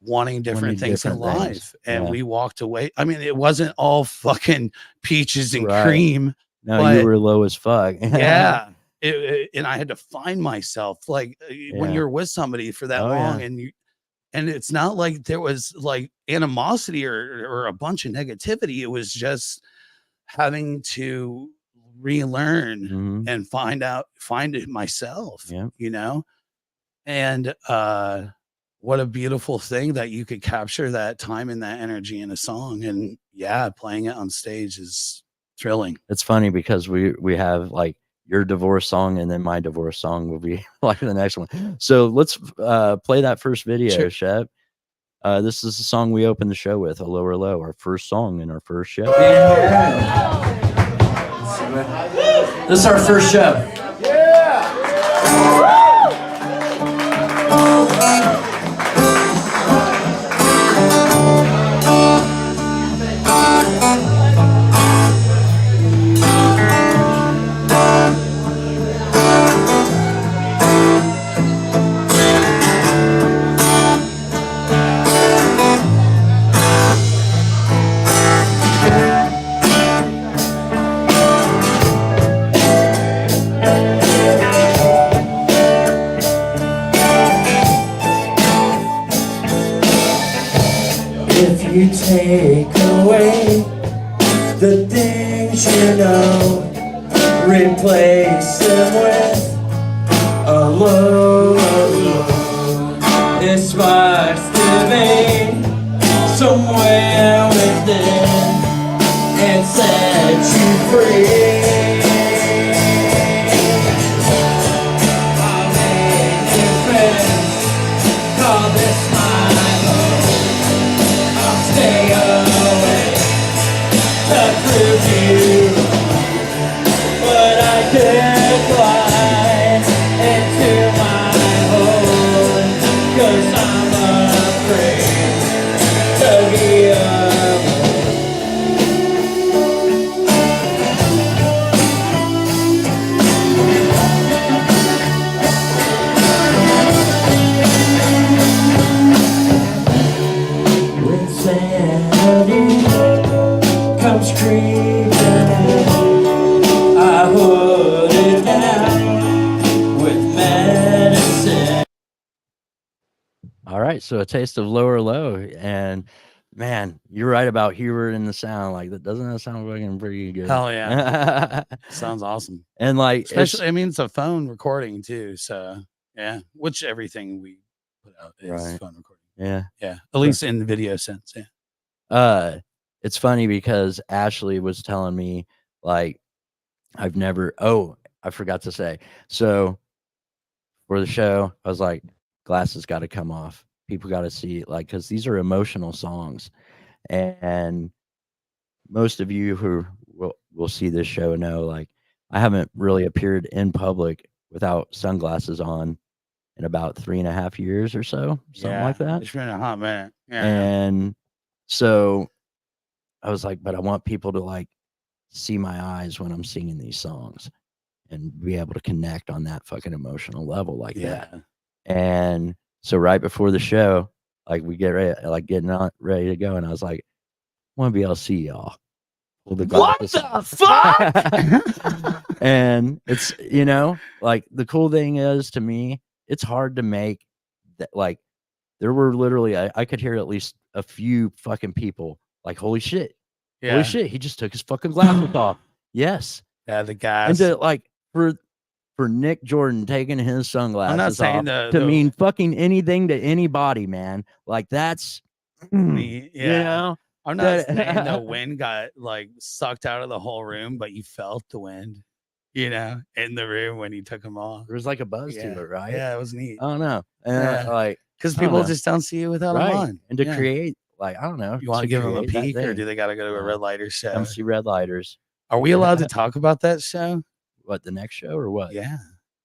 wanting different things in life. And we walked away. I mean, it wasn't all fucking peaches and cream. No, you were low as fuck. Yeah. And I had to find myself like when you're with somebody for that long, and it's not like there was like animosity or a bunch of negativity. It was just having to relearn and find it myself, and what a beautiful thing that you could capture that time and that energy in a song. And playing it on stage is thrilling. It's funny because we have like your divorce song and then my divorce song will be like the next one. So let's play that first video. Sure. Shep. This is the song we opened the show with, A Lower Low, our first song in our first show. This is our first show. take away the things you know, replace them with a load of love. It sparks the vein somewhere within and sets you free. I made new friends, call this my home. I'll stay away to prove you, but I can't fly into my home, 'cause I'm afraid to be alone. When sanity comes creeping in, I hold it down with medicine. All right, so a taste of Lower Low, and man, you're right about Hubert and the sound. Like that, doesn't that sound fucking pretty good? Hell yeah. Sounds awesome. And like, Especially, I mean, it's a phone recording too. So yeah, which everything we put out is Right. phone recording. yeah, Yeah, at least in video sense. Yeah. it's funny because Ashley was telling me like I forgot to say. So for the show, I was like, glasses got to come off. People got to see it, like, because these are emotional songs, and most of you who will see this show know, like, I haven't really appeared in public without sunglasses on in about 3.5 years or so, something like that. It's been a hot minute. Yeah. And so I was like, but I want people to like see my eyes when I'm singing these songs and be able to connect on that fucking emotional level like that. Yeah. And so right before the show, like we get ready, like getting on ready to go, and I was like, I want to be able to see y'all. What the fuck? And it's, you know, like the cool thing is, to me, it's hard to make that. Like there were literally, I could hear at least a few fucking people like, holy shit, Yeah. holy shit, he just took his fucking glasses off. Yes. Yeah. The And guys. to like for Nick Jordan taking his sunglasses saying off the- to mean fucking anything to anybody, man. Like that's Yeah. you know. I'm not that- saying the wind got like sucked out of the whole room, but you felt the wind, you know, in the room when you took them off. There was like a buzz Yeah. to it, right? Yeah, it was neat. I don't know. And Yeah. like Because I don't people know. just don't see you without them right. on. And to Yeah. create, like, I don't know. You want to give them a create that peek, or thing. do they got to go to a Yeah. red lighter show? Come see Red Lighters? Are we allowed to talk about that show? What, the next show or what? Yeah.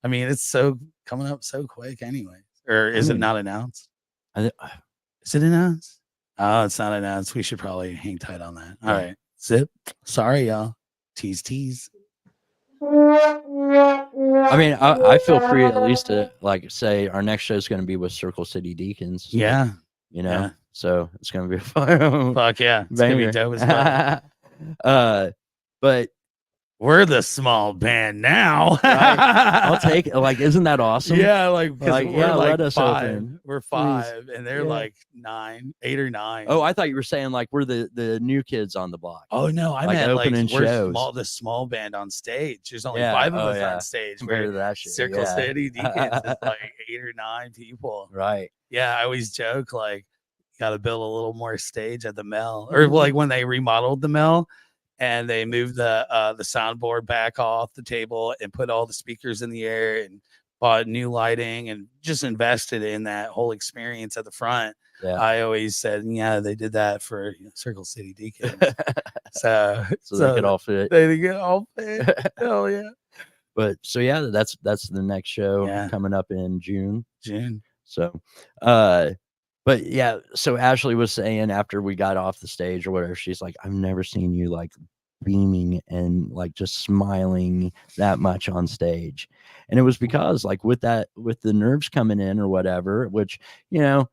I mean, it's so coming up so quick anyway. Or is it mean, not announced? I, Is it announced? Oh, it's not announced. We should probably hang tight on that. All Yeah. right. Zip. Sorry, y'all. Tease. I mean, I feel free at least to like say our next show is going to be with Circle City Deacons. Yeah. You know, Yeah. so it's going to be a fun Fuck yeah. It's going to be dope as fuck. But We're the small band now. I'll take it. Like, isn't that awesome? Yeah, like, 'cause Like, we're yeah, like let us 5. open, We're please. 5, and they're Yeah. like 9, 8 or 9. Oh, I thought you were saying like we're the new kids on the block. Oh no, I like meant like opening we're shows. the small band on stage. There's only Yeah, 5 of oh, us yeah. on stage. Compared Where to that shit. Circle yeah. City Deacons is like 8 or 9 people. Right. Yeah, I always joke like got to build a little more stage at the Mel, or like when they remodeled the Mel and they moved the soundboard back off the table and put all the speakers in the air and bought new lighting and just invested in that whole experience at the front. Yeah. I always said, yeah, they did that for Circle City Deacons. so so they could all fit. they get all fit. Hell yeah. But so yeah, that's the next show Yeah. coming up in June. June. So but yeah, so Ashley was saying after we got off the stage or whatever, she's like, I've never seen you like beaming and like just smiling that much on stage. And it was because like with the nerves coming in or whatever, which, you know,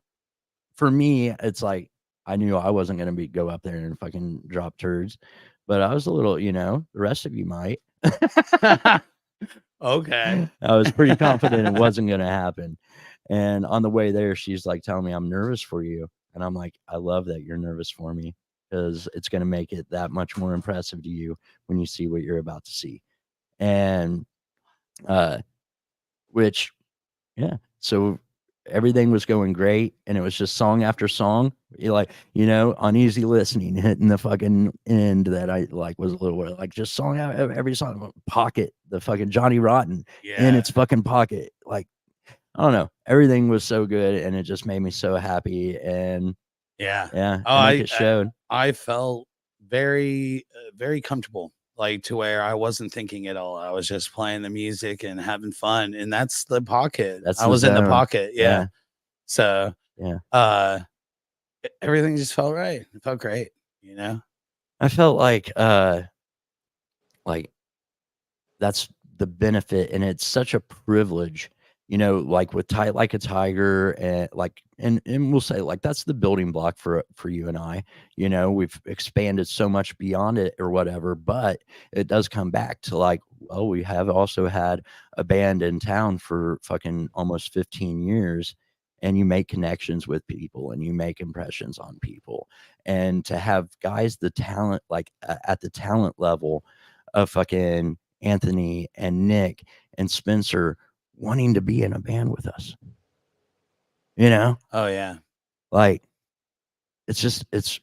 for me, it's like I knew I wasn't gonna go up there and fucking drop turds, but I was a little, you know, the rest of you might. Okay. I was pretty confident it wasn't going to happen. And on the way there, she's like telling me, I'm nervous for you. And I'm like, I love that you're nervous for me. because it's going to make it that much more impressive to you when you see what you're about to see. And which, yeah, so everything was going great, and it was just song after song. You like, on easy listening, hitting the fucking end that I like was a little like just song out every song. Pocket, the fucking Johnny Rotten in its fucking pocket. Like, I don't know, everything was so good, and it just made me so happy. And Yeah. yeah, Oh, I think it showed. I felt very, very comfortable, like to where I wasn't thinking at all. I was just playing the music and having fun, and that's the pocket. That's I the was in the zone. pocket. Yeah. Yeah. So Yeah. everything just felt right. It felt great. I felt like that's the benefit, and it's such a privilege, like with Tight Like a Tiger, and and we'll say like that's the building block for you and I. We've expanded so much beyond it or whatever, but it does come back to like, well, we have also had a band in town for fucking almost 15 years, and you make connections with people and you make impressions on people, and to have guys the talent like at the talent level of fucking Anthony and Nick and Spencer wanting to be in a band with us. Oh yeah. Like it's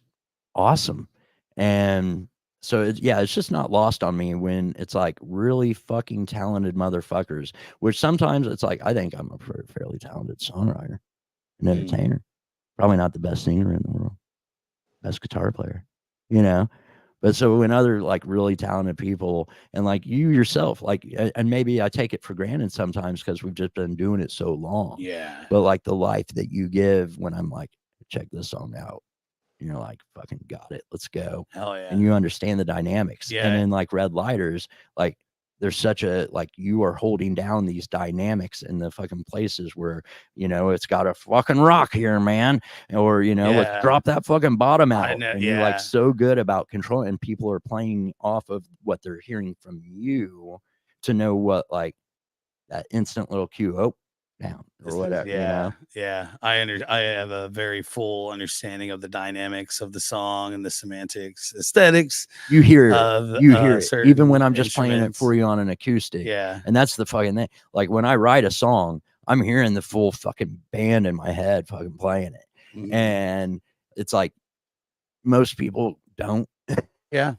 awesome. And so it's just not lost on me when it's like really fucking talented motherfuckers, which sometimes it's like, I think I'm a fairly talented songwriter and entertainer. Probably not the best singer in the world, best guitar player, But so when other like really talented people and like you yourself, like, and maybe I take it for granted sometimes because we've just been doing it so long. Yeah. But like the life that you give when I'm like, check this song out, and you're like, fucking got it, let's go. Hell yeah. And you understand the dynamics. Yeah. And in like Red Lighters, like there's such a like you are holding down these dynamics in the fucking places where it's got a fucking rock here, man, or let's drop that fucking bottom out. And you're like so good about control, and people are playing off of what they're hearing from you to know what like that instant little cue down or whatever. Yeah. I have a very full understanding of the dynamics of the song and the semantics, aesthetics. You hear it. Of, You hear it even when I'm just playing it instruments. for you on an acoustic. Yeah. And that's the fucking thing. Like when I write a song, I'm hearing the full fucking band in my head fucking playing it. Mhm. And it's like most people don't. Yeah.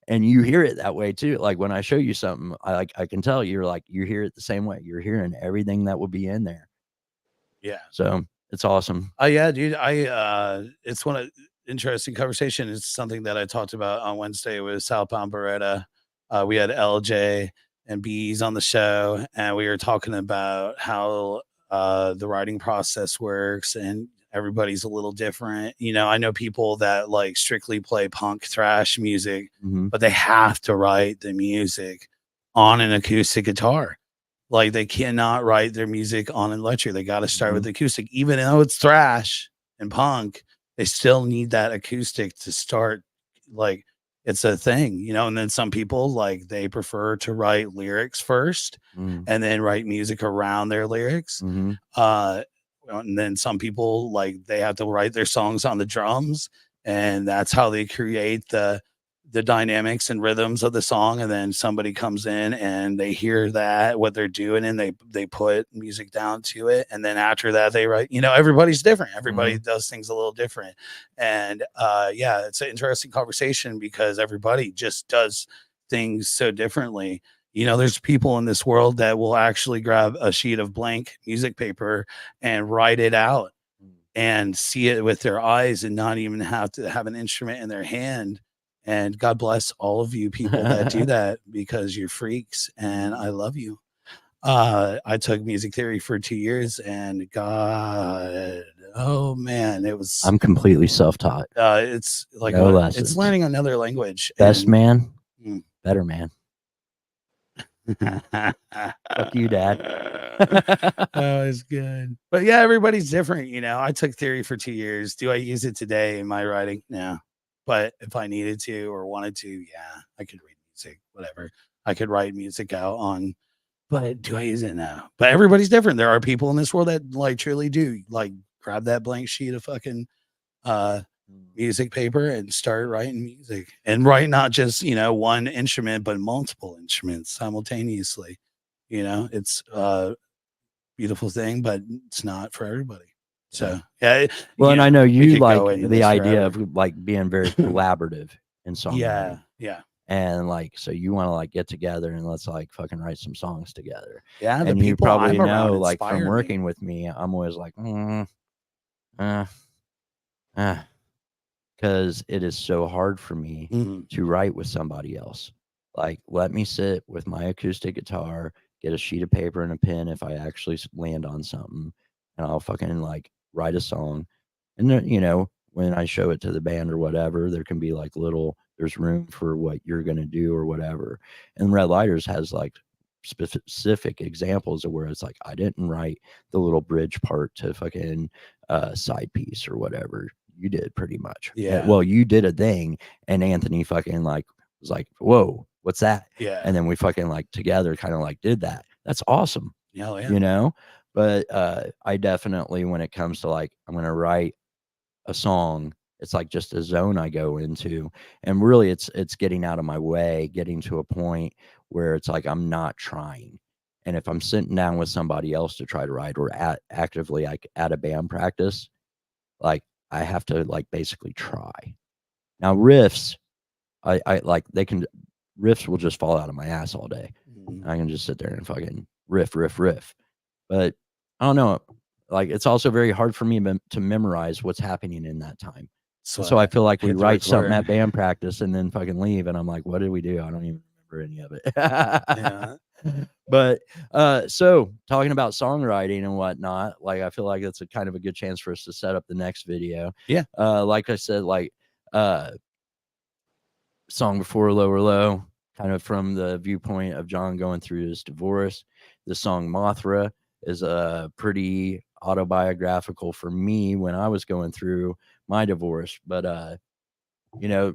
And you hear it that way too. Like when I show you something, I can tell you hear it the same way. You're hearing everything that would be in there. Yeah. So it's awesome. Oh yeah, dude. It's one of interesting conversation. It's something that I talked about on Wednesday with Southbound Beretta. We had LJ and Bees on the show, and we were talking about how the writing process works, and everybody's a little different. I know people that like strictly play punk thrash music, but they have to write the music on an acoustic guitar. Like they cannot write their music on electric. They got to start with acoustic, even though it's thrash and punk. They still need that acoustic to start. Like it's a thing, And then some people like they prefer to write lyrics first and then write music around their lyrics. And then some people like they have to write their songs on the drums, and that's how they create the dynamics and rhythms of the song. And then somebody comes in and they hear that what they're doing, and they put music down to it. And then after that they write. Everybody's different. Everybody does things a little different. And it's an interesting conversation because everybody just does things so differently. There's people in this world that will actually grab a sheet of blank music paper and write it out and see it with their eyes and not even have to have an instrument in their hand. And God bless all of you people that do that, because you're freaks and I love you. I took music theory for 2 years, and God, oh man, I'm completely self-taught. It's like it's learning another language. Best man, better man. Fuck you, Dad. Oh, it's good. But yeah, everybody's different. I took theory for 2 years. Do I use it today in my writing? No. But if I needed to or wanted to, yeah, I could read music, whatever. I could write music out on, but do I use it now? But everybody's different. There are people in this world that like truly do like grab that blank sheet of fucking music paper and start writing music, and write not just, you know, one instrument, but multiple instruments simultaneously. You know, it's a beautiful thing, but it's not for everybody. So, yeah. Well, and know, I know we you could go like into the this idea forever. of like being very collaborative in songwriting. Yeah. Yeah. And like, so you want to like get together and let's like fucking write some songs together. Yeah. The And you people probably I'm around know, like inspire from me. working with me, I'm always like, because it is so hard for me Mhm. to write with somebody else. Like, let me sit with my acoustic guitar, get a sheet of paper and a pen if I actually land on something, and I'll fucking like write a song. And then, you know, when I show it to the band or whatever, there can be like there's room for what you're going to do or whatever. And Red Lighters has like specific examples of where it's like, I didn't write the little bridge part to fucking side piece or whatever. You did pretty much. Yeah. Well, you did a thing, and Anthony fucking like was like, whoa, what's that? Yeah. And then we fucking like together kind of like did that. That's awesome. Hell yeah. You know? But I definitely, when it comes to like, I'm going to write a song, it's like just a zone I go into. And really it's getting out of my way, getting to a point where it's like, I'm not trying. And if I'm sitting down with somebody else to try to write or actively like at a band practice, like I have to like basically try. Now riffs, I like riffs will just fall out of my ass all day. Mhm. I can just sit there and fucking riff. But I don't know. Like it's also very hard for me to memorize what's happening in that time. So I feel like we hit the write something record. at band practice and then fucking leave, and I'm like, what did we do? I don't even remember any of it. Yeah. But so talking about songwriting and whatnot, like I feel like that's a kind of a good chance for us to set up the next video. Yeah. Like I said, like Song Before Lower Low, kind of from the viewpoint of John going through his divorce. The song Mothra is pretty autobiographical for me when I was going through my divorce. But you know,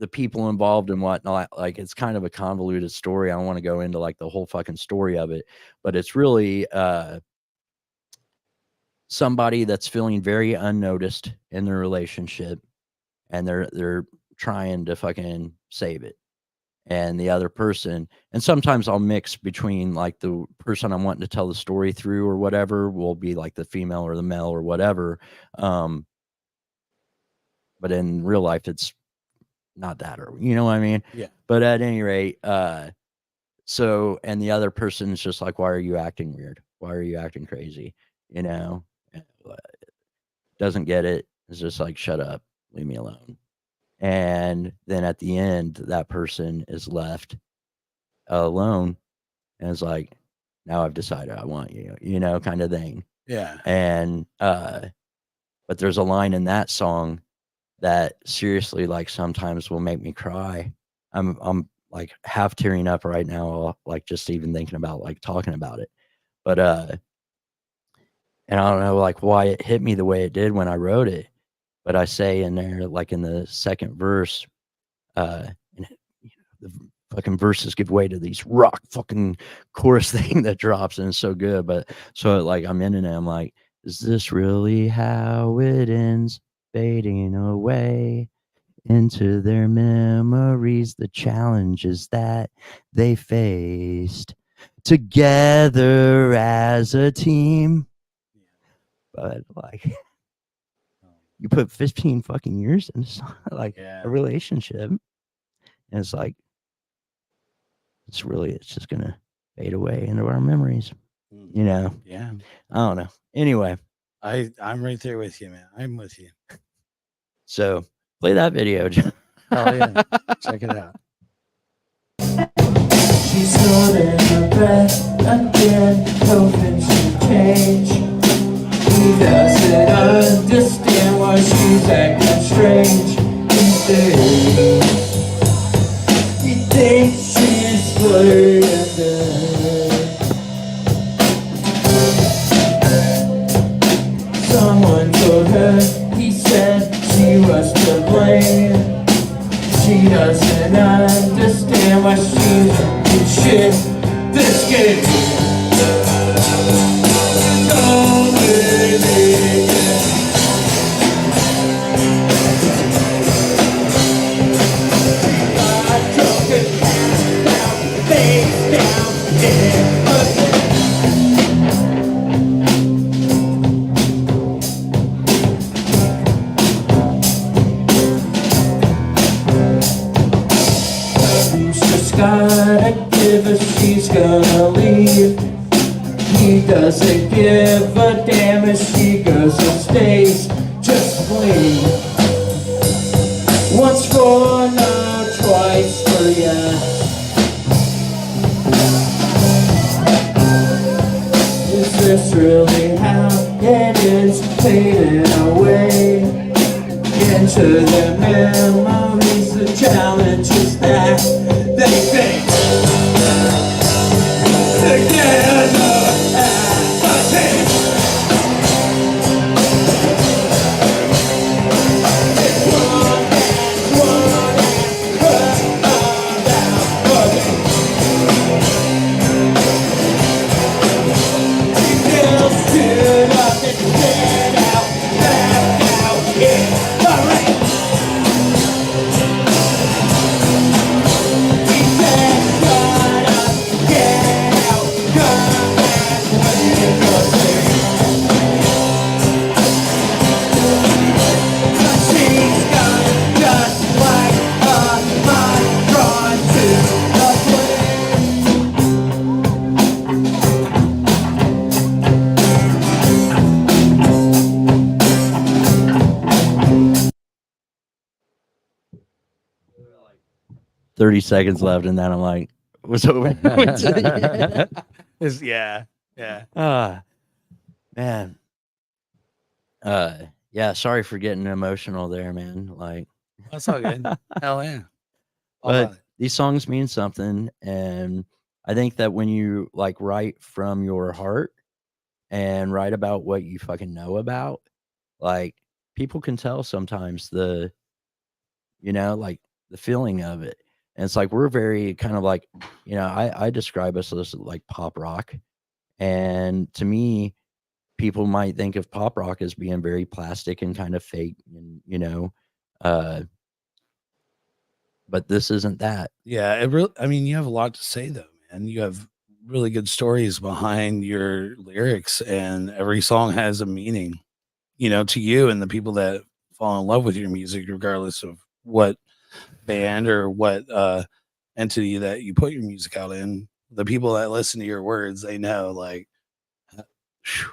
the people involved and whatnot, like it's kind of a convoluted story. I don't want to go into like the whole fucking story of it, but it's really somebody that's feeling very unnoticed in their relationship, and they're trying to fucking save it. And the other person, and sometimes I'll mix between like the person I'm wanting to tell the story through or whatever will be like the female or the male or whatever. But in real life, it's not that, or you know what I mean? Yeah. But at any rate, so, and the other person's just like, why are you acting weird? Why are you acting crazy? You know, doesn't get it. It's just like, shut up, leave me alone. And then at the end, that person is left alone and is like, now I've decided I want you, you know, kind of thing. Yeah. And but there's a line in that song that seriously, like, sometimes will make me cry. I'm like half tearing up right now, like just even thinking about like talking about it. But and I don't know like why it hit me the way it did when I wrote it. But I say in there, like in the second verse, and the fucking verses give way to these rock fucking chorus thing that drops, and it's so good. But so like I'm in it, and I'm like, is this really how it ends? Fading away into their memories, the challenges that they faced together as a team. But like, you put 15 fucking years into like Yeah. a relationship, and it's like, it's just gonna fade away into our memories, you know? Yeah. I don't know. Anyway, I'm right there with you, man. I'm with you. so play that video, John. Oh yeah. Check it out. She's holding her breath again, hoping to change. He doesn't understand why she's acting strange these days. He thinks she's playing dead. Someone told her, he said she was to blame. She doesn't understand why she's in shit this game. Don't believe it. She's gotta give if she's gonna leave. He doesn't give a damn if she goes and stays. Just clean. Once for no, twice for yes. Is this really how it is fading away into the memories, the challenges that they face together as a team. It's one and run down again. Still stood up and get out, back out in the rain. He said, shut up, get out, come back when you're safe. But she's gone just like a moth drawn to the flame. Like 30 seconds left, and then I'm like, what's over? Yeah. Ah, man. Yeah, sorry for getting emotional there, man. Like, That's all good. Hell yeah. All but about it. these songs mean something, and I think that when you like write from your heart and write about what you fucking know about, like people can tell sometimes like the feeling of it. And it's like we're very kind of like, I describe us as like pop rock. And to me, people might think of pop rock as being very plastic and kind of fake and uh but this isn't that. Yeah, it really. I mean, you have a lot to say though, man. You have really good stories behind your lyrics, and every song has a meaning, to you and the people that fall in love with your music, regardless of what band or what entity that you put your music out in. The people that listen to your words, they know like phew,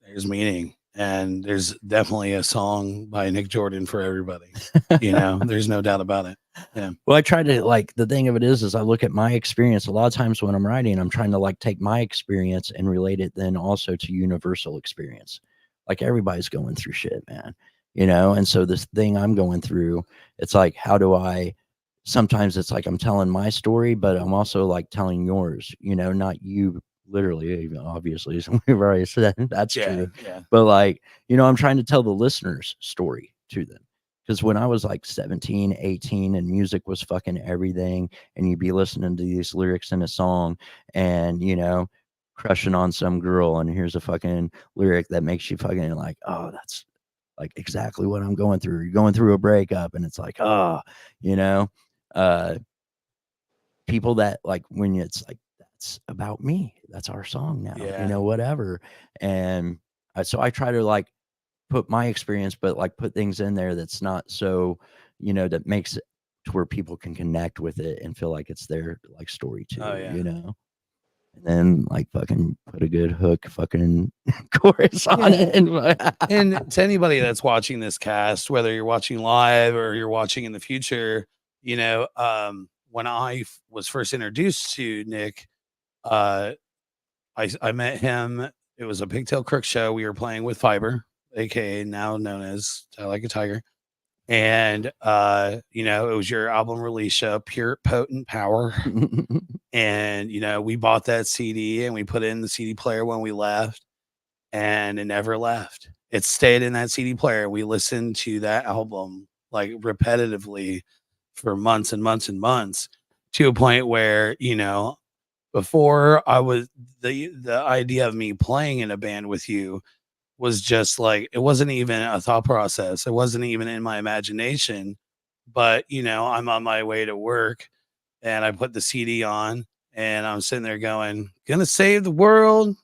there's meaning, and there's definitely a song by Nick Jordan for everybody. There's no doubt about it. Yeah. Well, I try to like the thing of it is I look at my experience. A lot of times when I'm writing, I'm trying to like take my experience and relate it then also to universal experience. Like everybody's going through shit, man. And so this thing I'm going through, it's like, how do I sometimes it's like I'm telling my story, but I'm also like telling yours, not you literally, even obviously, as we've already said, that's true. Yeah. But like, I'm trying to tell the listener's story to them. Because when I was like 17, 18, and music was fucking everything, and you'd be listening to these lyrics in a song and, crushing on some girl, and here's a fucking lyric that makes you fucking like, oh, that's like exactly what I'm going through. You're going through a breakup, and it's like, oh, people that like when it's like, that's about me. That's our song now, Yeah. whatever. And so I try to like put my experience, but like put things in there that's not so, that makes it to where people can connect with it and feel like it's their like story too, Oh, yeah. And then like fucking put a good hook fucking chorus on it. And to anybody that's watching this cast, whether you're watching live or you're watching in the future, when I was first introduced to Nick, I met him. It was a Pigtail Crook show. We were playing with Fiber, aka now known as I Like a Tiger. And it was your album release show, Pure Potent Power. And we bought that CD and we put it in the CD player when we left, and it never left. It stayed in that CD player. We listened to that album like repetitively for months and months and months, to a point where before I was the idea of me playing in a band with you was just like, it wasn't even a thought process. It wasn't even in my imagination. But I'm on my way to work and I put the CD on and I'm sitting there going, gonna save the world,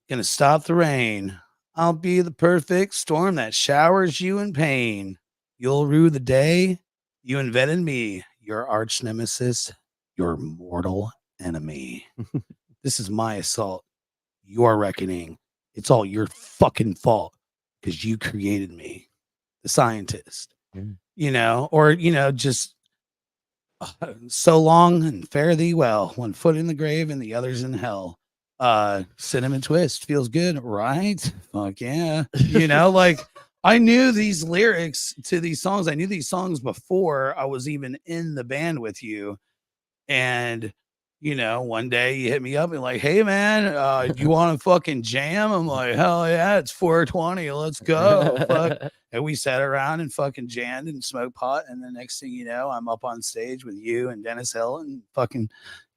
gonna stop the rain. I'll be the perfect storm that showers you in pain. You'll rue the day you invented me, your arch nemesis, your mortal enemy. This is my assault, your reckoning. It's all your fucking fault because you created me, the scientist. You know, or just so long and fare thee well. One foot in the grave and the other's in hell. Cinnamon twist feels good, right? Fuck yeah. Like I knew these lyrics to these songs. I knew these songs before I was even in the band with you. And one day you hit me up and like, hey man, you want to fucking jam? I'm like, hell yeah, it's 420. Let's go. Fuck. And we sat around and fucking jammed and smoked pot. And the next thing you know, I'm up on stage with you and Dennis Hill and fucking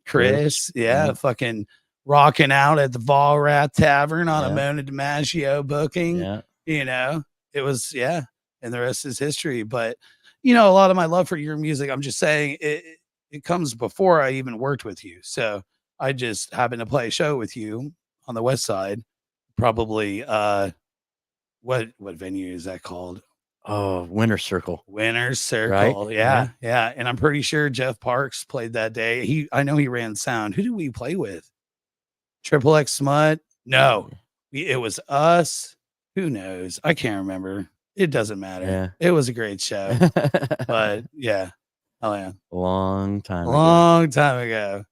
Chris. Yeah, fucking rocking out at the Vol Rat Tavern on a Mona DiMaggio booking. Yeah. It was, and the rest is history. But, a lot of my love for your music, I'm just saying it comes before I even worked with you. So I just happened to play a show with you on the West Side. Probably, what venue is that called? Oh, Winter Circle. Winter Circle. Right? Yeah. And I'm pretty sure Jeff Parks played that day. I know he ran sound. Who did we play with? Triple X Smut? No, it was us. Who knows? I can't remember. It doesn't matter. Yeah. It was a great show. But yeah. Oh yeah. A long time ago.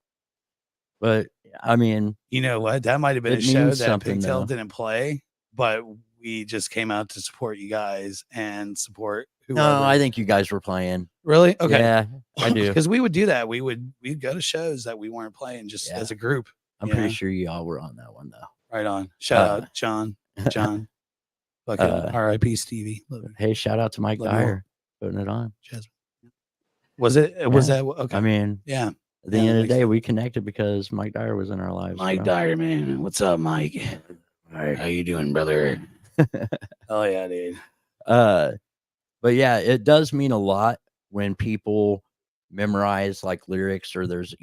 But I mean, you know what? That might have been a show that Pigtail didn't play, but we just came out to support you guys and support whoever. No, I think you guys were playing. Really? Okay. Yeah, I do. Because we would do that. We'd go to shows that we weren't playing just as a group. I'm pretty sure y'all were on that one though. Right on. Shout out John. Fucking R.I.P. Stevie. Hey, shout out to Mike Dyer putting it on. Was that okay? I mean, yeah. At the end of the day, we connected because Mike Dyer was in our lives. Mike Dyer, man. What's up, Mike? All right. How you doing, brother? Oh yeah, dude. But yeah, it does mean a lot when people memorize like lyrics or there's,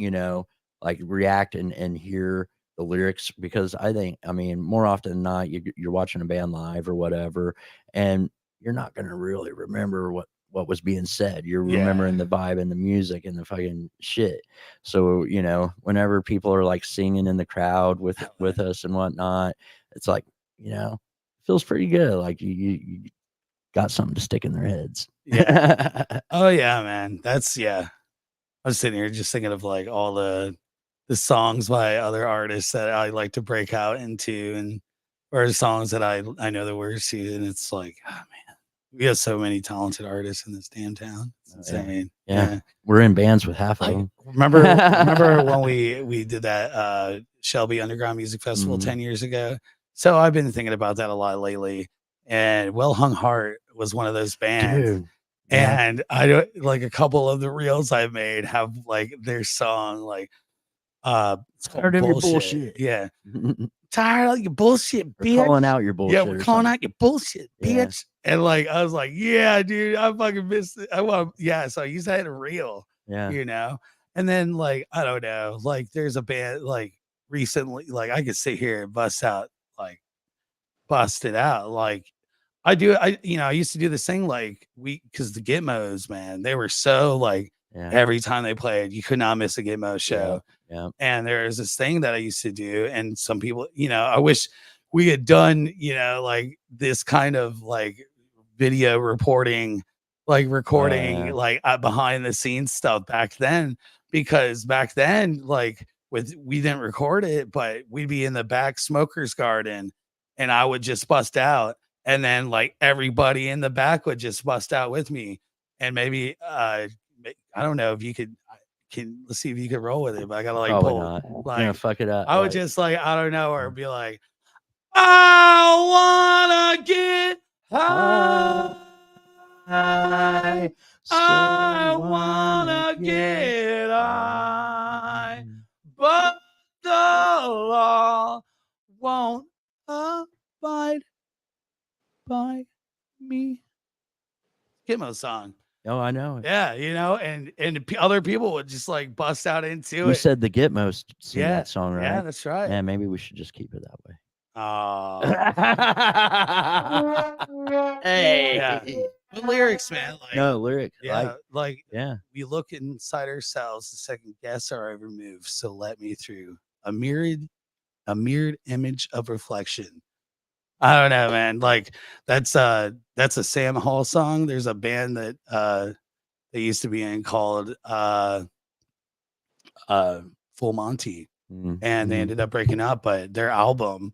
like react and hear the lyrics, because I mean, more often than not, you're watching a band live or whatever, and you're not going to really remember what was being said. You're remembering the vibe and the music and the fucking shit. So, whenever people are like singing in the crowd with us and whatnot, it's like, it feels pretty good. Like you got something to stick in their heads. Yeah. Oh yeah, man. That's I was sitting here just thinking of like all the songs by other artists that I like to break out into, or songs that I know the words to, and it's like, oh man, we have so many talented artists in this damn town. It's insane. Yeah. We're in bands with half of them. Remember when we did that Shelby Underground Music Festival 10 years ago? So I've been thinking about that a lot lately. And Well Hung Heart was one of those bands. Dude. And I don't like a couple of the reels I've made have like their song like it's called Tired of your Bullshit. bullshit. Yeah. Tired of your bullshit, bitch. We're calling out your bullshit. Yeah, we're calling out your bullshit, bitch. And like I was like, yeah, dude, I fucking missed it. So I used that in a reel. Yeah. And then like I don't know, like there's a band like recently, like I could sit here and bust it out. Like I used to do this thing like because the Gitmos, man, they were so like every time they played, you could not miss a Gitmo show. Yeah. And there's this thing that I used to do, and some people, I wish we had done, like this kind of like video reporting, like recording, like behind the scenes stuff back then, because back then, like we didn't record it, but we'd be in the back smoker's garden, and I would just bust out. And then like everybody in the back would just bust out with me. And maybe, I don't know if you let's see if you could roll with it, but I gotta like Probably pull, not. like, fuck it up. I would just like, I don't know, or be like, I wanna get high. I wanna get high, but the law won't abide by me. Gitmo song. Oh, I know. Yeah, and other people would just like bust out into it. You said the Gitmos sing that song, right? Yeah, that's right. Yeah, maybe we should just keep it that way. Oh. Hey. Yeah. The lyrics, man. Like, No lyric. yeah, Like, yeah. we look inside ourselves to second guess our every move. So let me through a mirrored image of reflection. I don't know, man. Like that's a Sam Hall song. There's a band that they used to be in called Full Monty, and they ended up breaking up. But their album,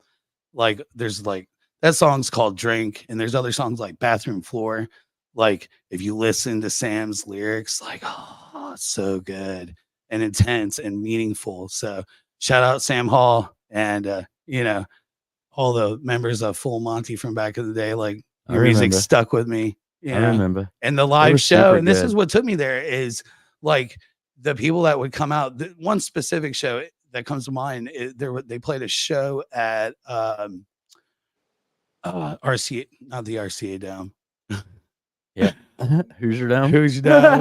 like, there's like that song's called Drink, and there's other songs like Bathroom Floor. Like, if you listen to Sam's lyrics, like, oh, it's so good and intense and meaningful. So shout out Sam Hall and you know, all the members of Full Monty from back in the day. Like, I your music remember. stuck with me. I You know? remember. And the They live were show, super and this good. is what took me there, is like the people that would come out. One specific show that comes to mind, they played a show at RCA, not the RCA Dome. Yeah. Hoosier Dome. Hoosier Dome.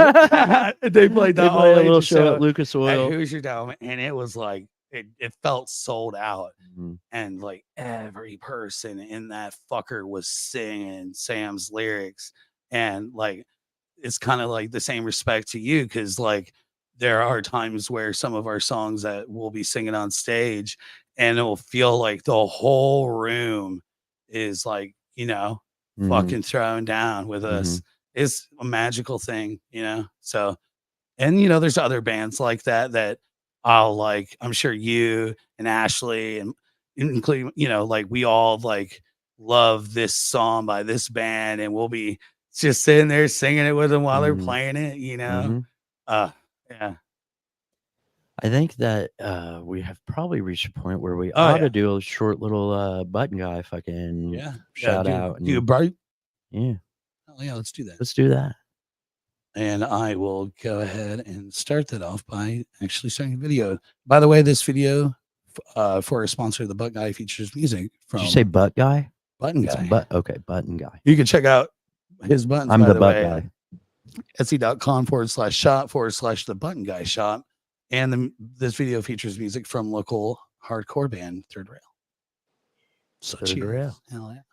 They played They the played a all little ages show at Lucas at Oil. Hoosier Dome, and it was like it felt sold out. Mhm. And like every person in that fucker was singing Sam's lyrics, and like it's kind of like the same respect to you, because like there are times where some of our songs that we'll be singing on stage, and it will feel like the whole room is like, you know, Mhm. fucking throwing down with us. It's a magical thing, you know. So, and you know, there's other bands like that I'll like. I'm sure you and Ashley and including, you know, like we all like love this song by this band, and we'll be just sitting there singing it with them while they're Mhm. playing it, you know. Mhm. Yeah. I think that we have probably reached a point where we Oh, ought yeah. to do a short little button guy fucking Yeah. shout do, out. Do a And, bright. yeah, Oh, yeah, let's do that. let's do that. And I will go ahead and start that off by actually starting a video. By the way, this video for a sponsor, the Butt Guy, features music from Did you say butt guy? Button It's Guy. okay, button guy. You can check out his buttons. I'm by the the butt way, guy. Etsy.com/shop/the Button Guy shop. And this video features music from local hardcore band Third Rail. So Third cheers. Rail. Hell yeah.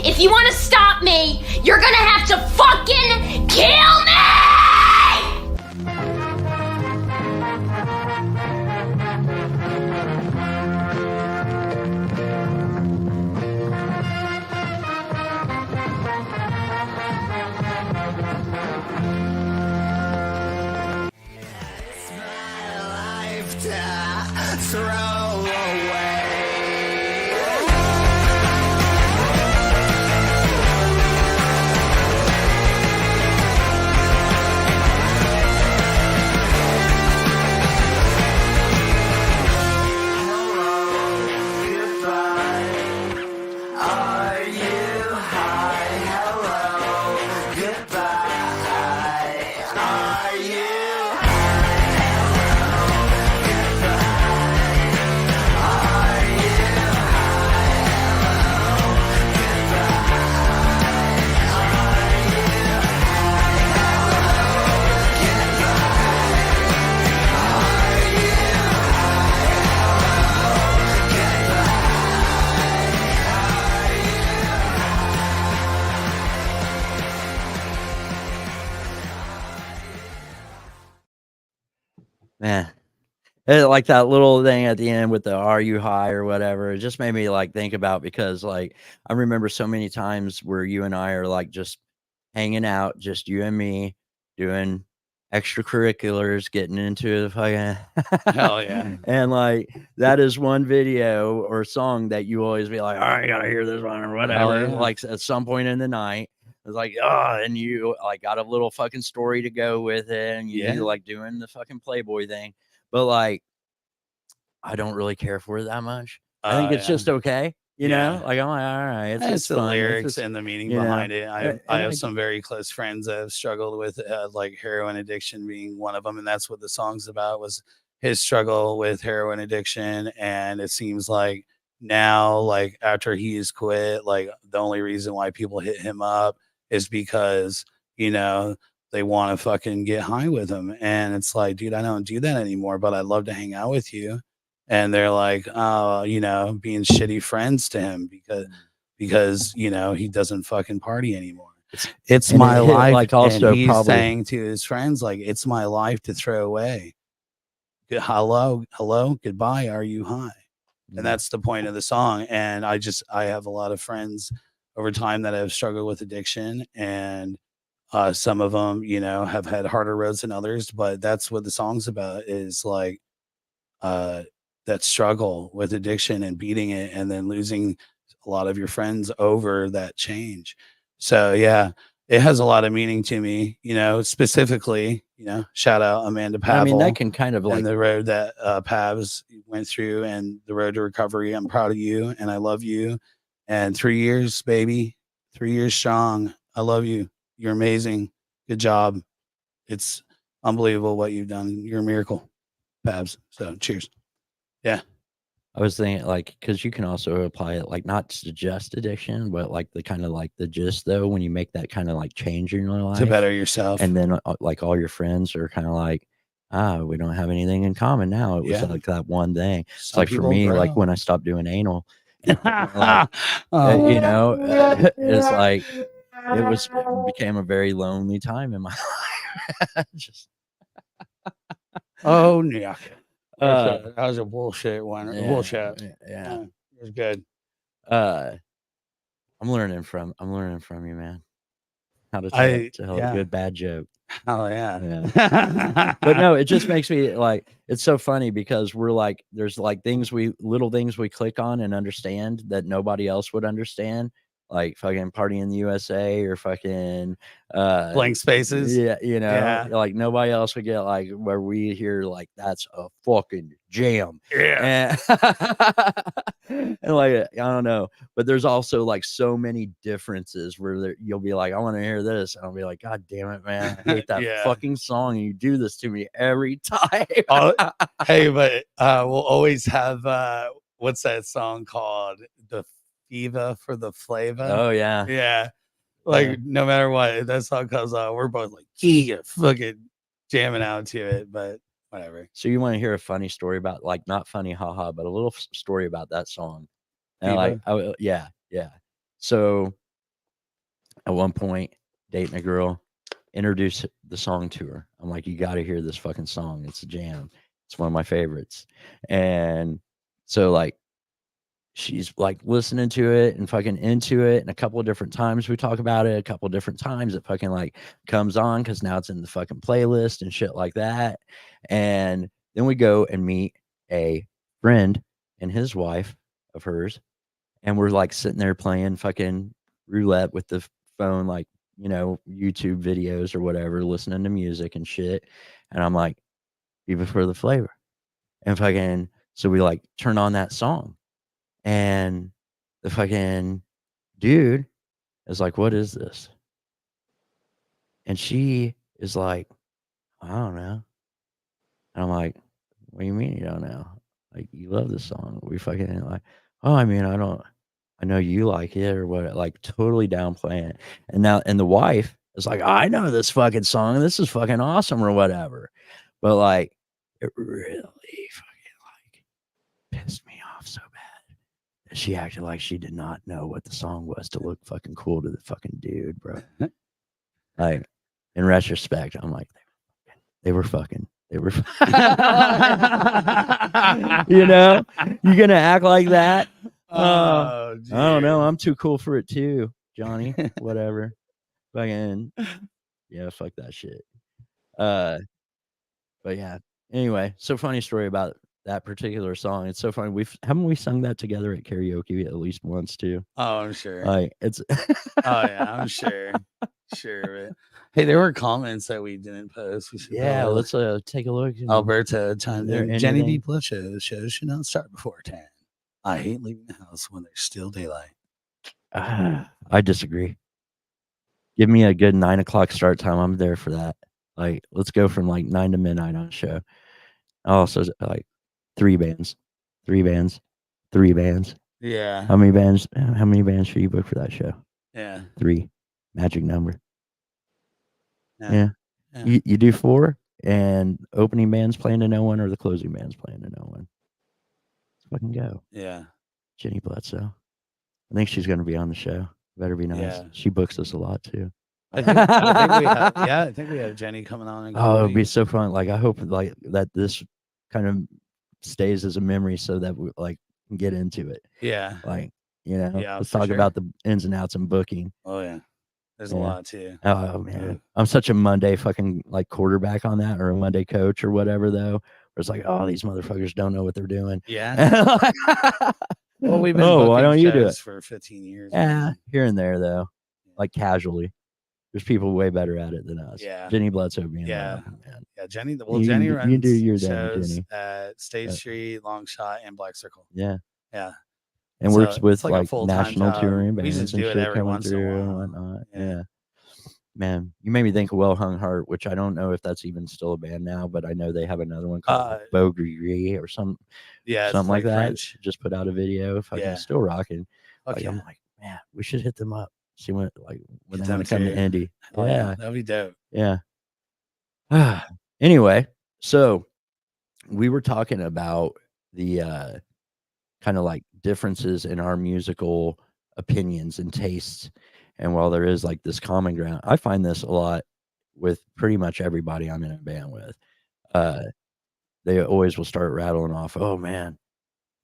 If you want to stop me, you're gonna have to fucking kill me! to throw away. Man, like that little thing at the end with the "Are you high?" or whatever. It just made me like think about, because like I remember so many times where you and I are like just hanging out, just you and me, doing extracurriculars, getting into the fucking Hell yeah. and like that is one video or song that you always be like, "All right, I gotta hear this one," or whatever. yeah. Like at some point in the night. It's like, oh, and you like got a little fucking story to go with it, and you Yeah. like doing the fucking Playboy thing. But like, I don't really care for it that much. I think it's Yeah. just okay, you Yeah. know. Like I'm like, all right, It's the fun. lyrics just- and the meaning you know, behind it. I and have I- some very close friends that have struggled with like heroin addiction being one of them, and that's what the song's about, was his struggle with heroin addiction. And it seems like now, like after he's quit, like the only reason why people hit him up is because, you know, they want to fucking get high with him. And it's like, dude, I don't do that anymore, but I'd love to hang out with you. And they're like, oh, you know, being shitty friends to him because you know he doesn't fucking party anymore. It's and my it hit, life. like, also and he's probably- saying to his friends, like, it's my life to throw away. Hello, goodbye. Are you high? Mm. And that's the point of the song. And I have a lot of friends over time that have struggled with addiction, and some of them, you know, have had harder roads than others. But that's what the song's about, is like that struggle with addiction and beating it, and then losing a lot of your friends over that change. So yeah, it has a lot of meaning to me, you know, specifically, you know, shout out Amanda Pavel. I mean, that can kind of like and the road that Pavs went through, and the road to recovery. I'm proud of you, and I love you. And 3 years, baby, 3 years strong. I love you. You're amazing. Good job. It's unbelievable what you've done. You're a miracle, Pabs. So cheers. Yeah. I was thinking, like, because you can also apply it, like, not to just addiction, but like the kind of like the gist, though, when you make that kind of like change in your life To better yourself. and then like all your friends are kind of like, we don't have anything in common now. It was Yeah. like that one thing. It's Some like for people me, grow. like when I stopped doing anal, Oh. you know, it's like it became a very lonely time in my life. Just Oh, yeah. Uh, That was a bullshit one. yeah, Bullshit. yeah. It was good. I'm learning from you, man. How to tell yeah. a good bad joke. Oh yeah. Yeah. But no, it just makes me like, it's so funny because we're like, there's like little things we click on and understand that nobody else would understand, like fucking Party in the USA or fucking Blank spaces. yeah, you know, Yeah. like nobody else would get like where we hear like that's a fucking jam. Yeah. And like I don't know, but there's also like so many differences where you'll be like, I want to hear this, and I'll be like, God damn it, man, I hate that Yeah. fucking song, and you do this to me every time. Oh, hey, but we'll always have what's that song called? The Fever for the Flavor. Oh yeah, Yeah. Like Yeah. no matter what, that song comes on, we're both like, yeah, fucking jamming out to it, but whatever. so you want to hear a funny story about, like, not funny, haha, but a little story about that song? And Fever? yeah. So at one point, dating a girl, introduced the song to her. I'm like, you got to hear this fucking song. It's a jam. It's one of my favorites. And so like, she's like listening to it and fucking into it. And a couple of different times we talk about it, a couple of different times it fucking like comes on because now it's in the fucking playlist and shit like that. And Then we go and meet a friend and his wife of hers, and we're like sitting there playing fucking roulette with the phone, like, you know, YouTube videos or whatever, listening to music and shit. And I'm like, Viva for the flavor. And fucking, so we like turn on that song, and the fucking dude is like, what is this? And she is like, I don't know. And I'm like, what do you mean you don't know? Like, you love this song. We fucking like, oh, I mean, I know you like it or what, like totally downplaying it. And now, and the wife is like, I know this fucking song. This is fucking awesome or whatever. But like, it really fucking like pissed me off so bad that she acted like she did not know what the song was to look fucking cool to the fucking dude, bro. Like, in retrospect, I'm like, they were fucking. You know, you gonna act like that? I don't know. I'm too cool for it too, Johnny. Whatever. Fucking yeah, fuck that shit. But yeah. Anyway, so funny story about that particular song. It's so funny. Haven't we sung that together at karaoke at least once too? Oh, I'm sure. Like it's Oh yeah, I'm sure. Sure. But hey, there were comments that we didn't post. We should yeah, let's take a look. Alberta chimed there in. Jenny D. anything? Plus shows should not start before 10. I hate leaving the house when there's still daylight. I disagree. Give me a good 9 o'clock start time. I'm there for that. Like, let's go from like 9 to midnight on a show. Also, like 3 bands. Yeah. How many bands should you book for that show? Yeah. 3. Magic number. Yeah. You do 4, and opening band's playing to no one, or the closing band's playing to no one. Let's fucking go. Yeah. Jenny Bledsoe. I think she's going to be on the show. Better be nice. Yeah. She books us a lot too. I think we have Jenny coming on. Oh, it'd be so fun. Like, I hope like that this kind of stays as a memory so that we like can get into it. Yeah. Like, you know, Yeah, let's for talk sure. about the ins and outs and booking. Oh yeah. There's a Yeah. lot too. Oh man, Yeah. I'm such a Monday fucking like quarterback on that, or a Monday coach or whatever though. Where it's like, oh, these motherfuckers don't know what they're doing. Yeah. Well, we've been Oh, why booking don't you do shows it? for 15 years. Yeah, man. here and there though, like casually. There's people way better at it than us. Yeah. Jenny Bledsoe being Yeah. one of them, man. Yeah, Jenny. You Jenny do- runs you do your thing, shows Jenny. at State Yeah. Street, Long Shot, and Black Circle. Yeah. Yeah. And So works with it's like a like full-time national job. touring We bands just and do it shit every coming once in a through and while. whatnot. Yeah. Yeah. Man, you made me think of Well Hung Heart, which I don't know if that's even still a band now, but I know they have another one called Beaugrie or something Yeah. like that. French. Just put out a video. Fucking Yeah. still rocking. Fuck Like, yeah. I'm like, man, we should hit them up. See when when Get they them want to come to too. Indy. Oh, Yeah. that'd be dope. Yeah. Anyway, so we were talking about the kind of like differences in our musical opinions and tastes. And while there is like this common ground, I find this a lot with pretty much everybody I'm in a band with. They always will start rattling off, oh man,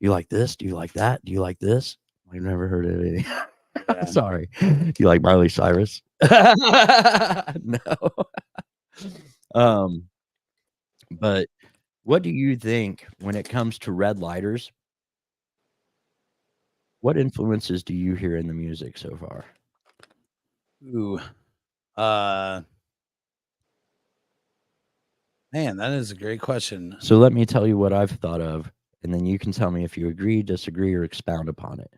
you like this? Do you like that? Do you like this? I've never heard of any. Yeah. Sorry. Do you like Miley Cyrus? No. But what do you think when it comes to Red Lighters? What influences do you hear in the music so far? Ooh. Man, that is a great question. So let me tell you what I've thought of, and then you can tell me if you agree, disagree, or expound upon it.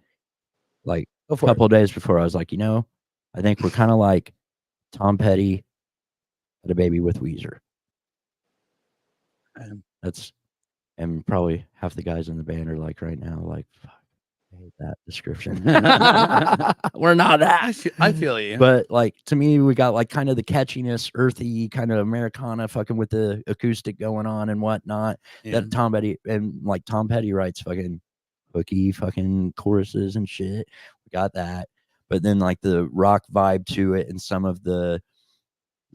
Like Go a for it. couple of days before, I was like, I think we're kind of like Tom Petty had a baby with Weezer. And probably half the guys in the band are like right now, like, fuck, I hate that description. We're not that. I feel you. But like to me, we got like kind of the catchiness, earthy kind of Americana, fucking with the acoustic going on and whatnot. Yeah. That Tom Petty writes fucking hooky fucking choruses and shit. We got that. But then like the rock vibe to it and some of there's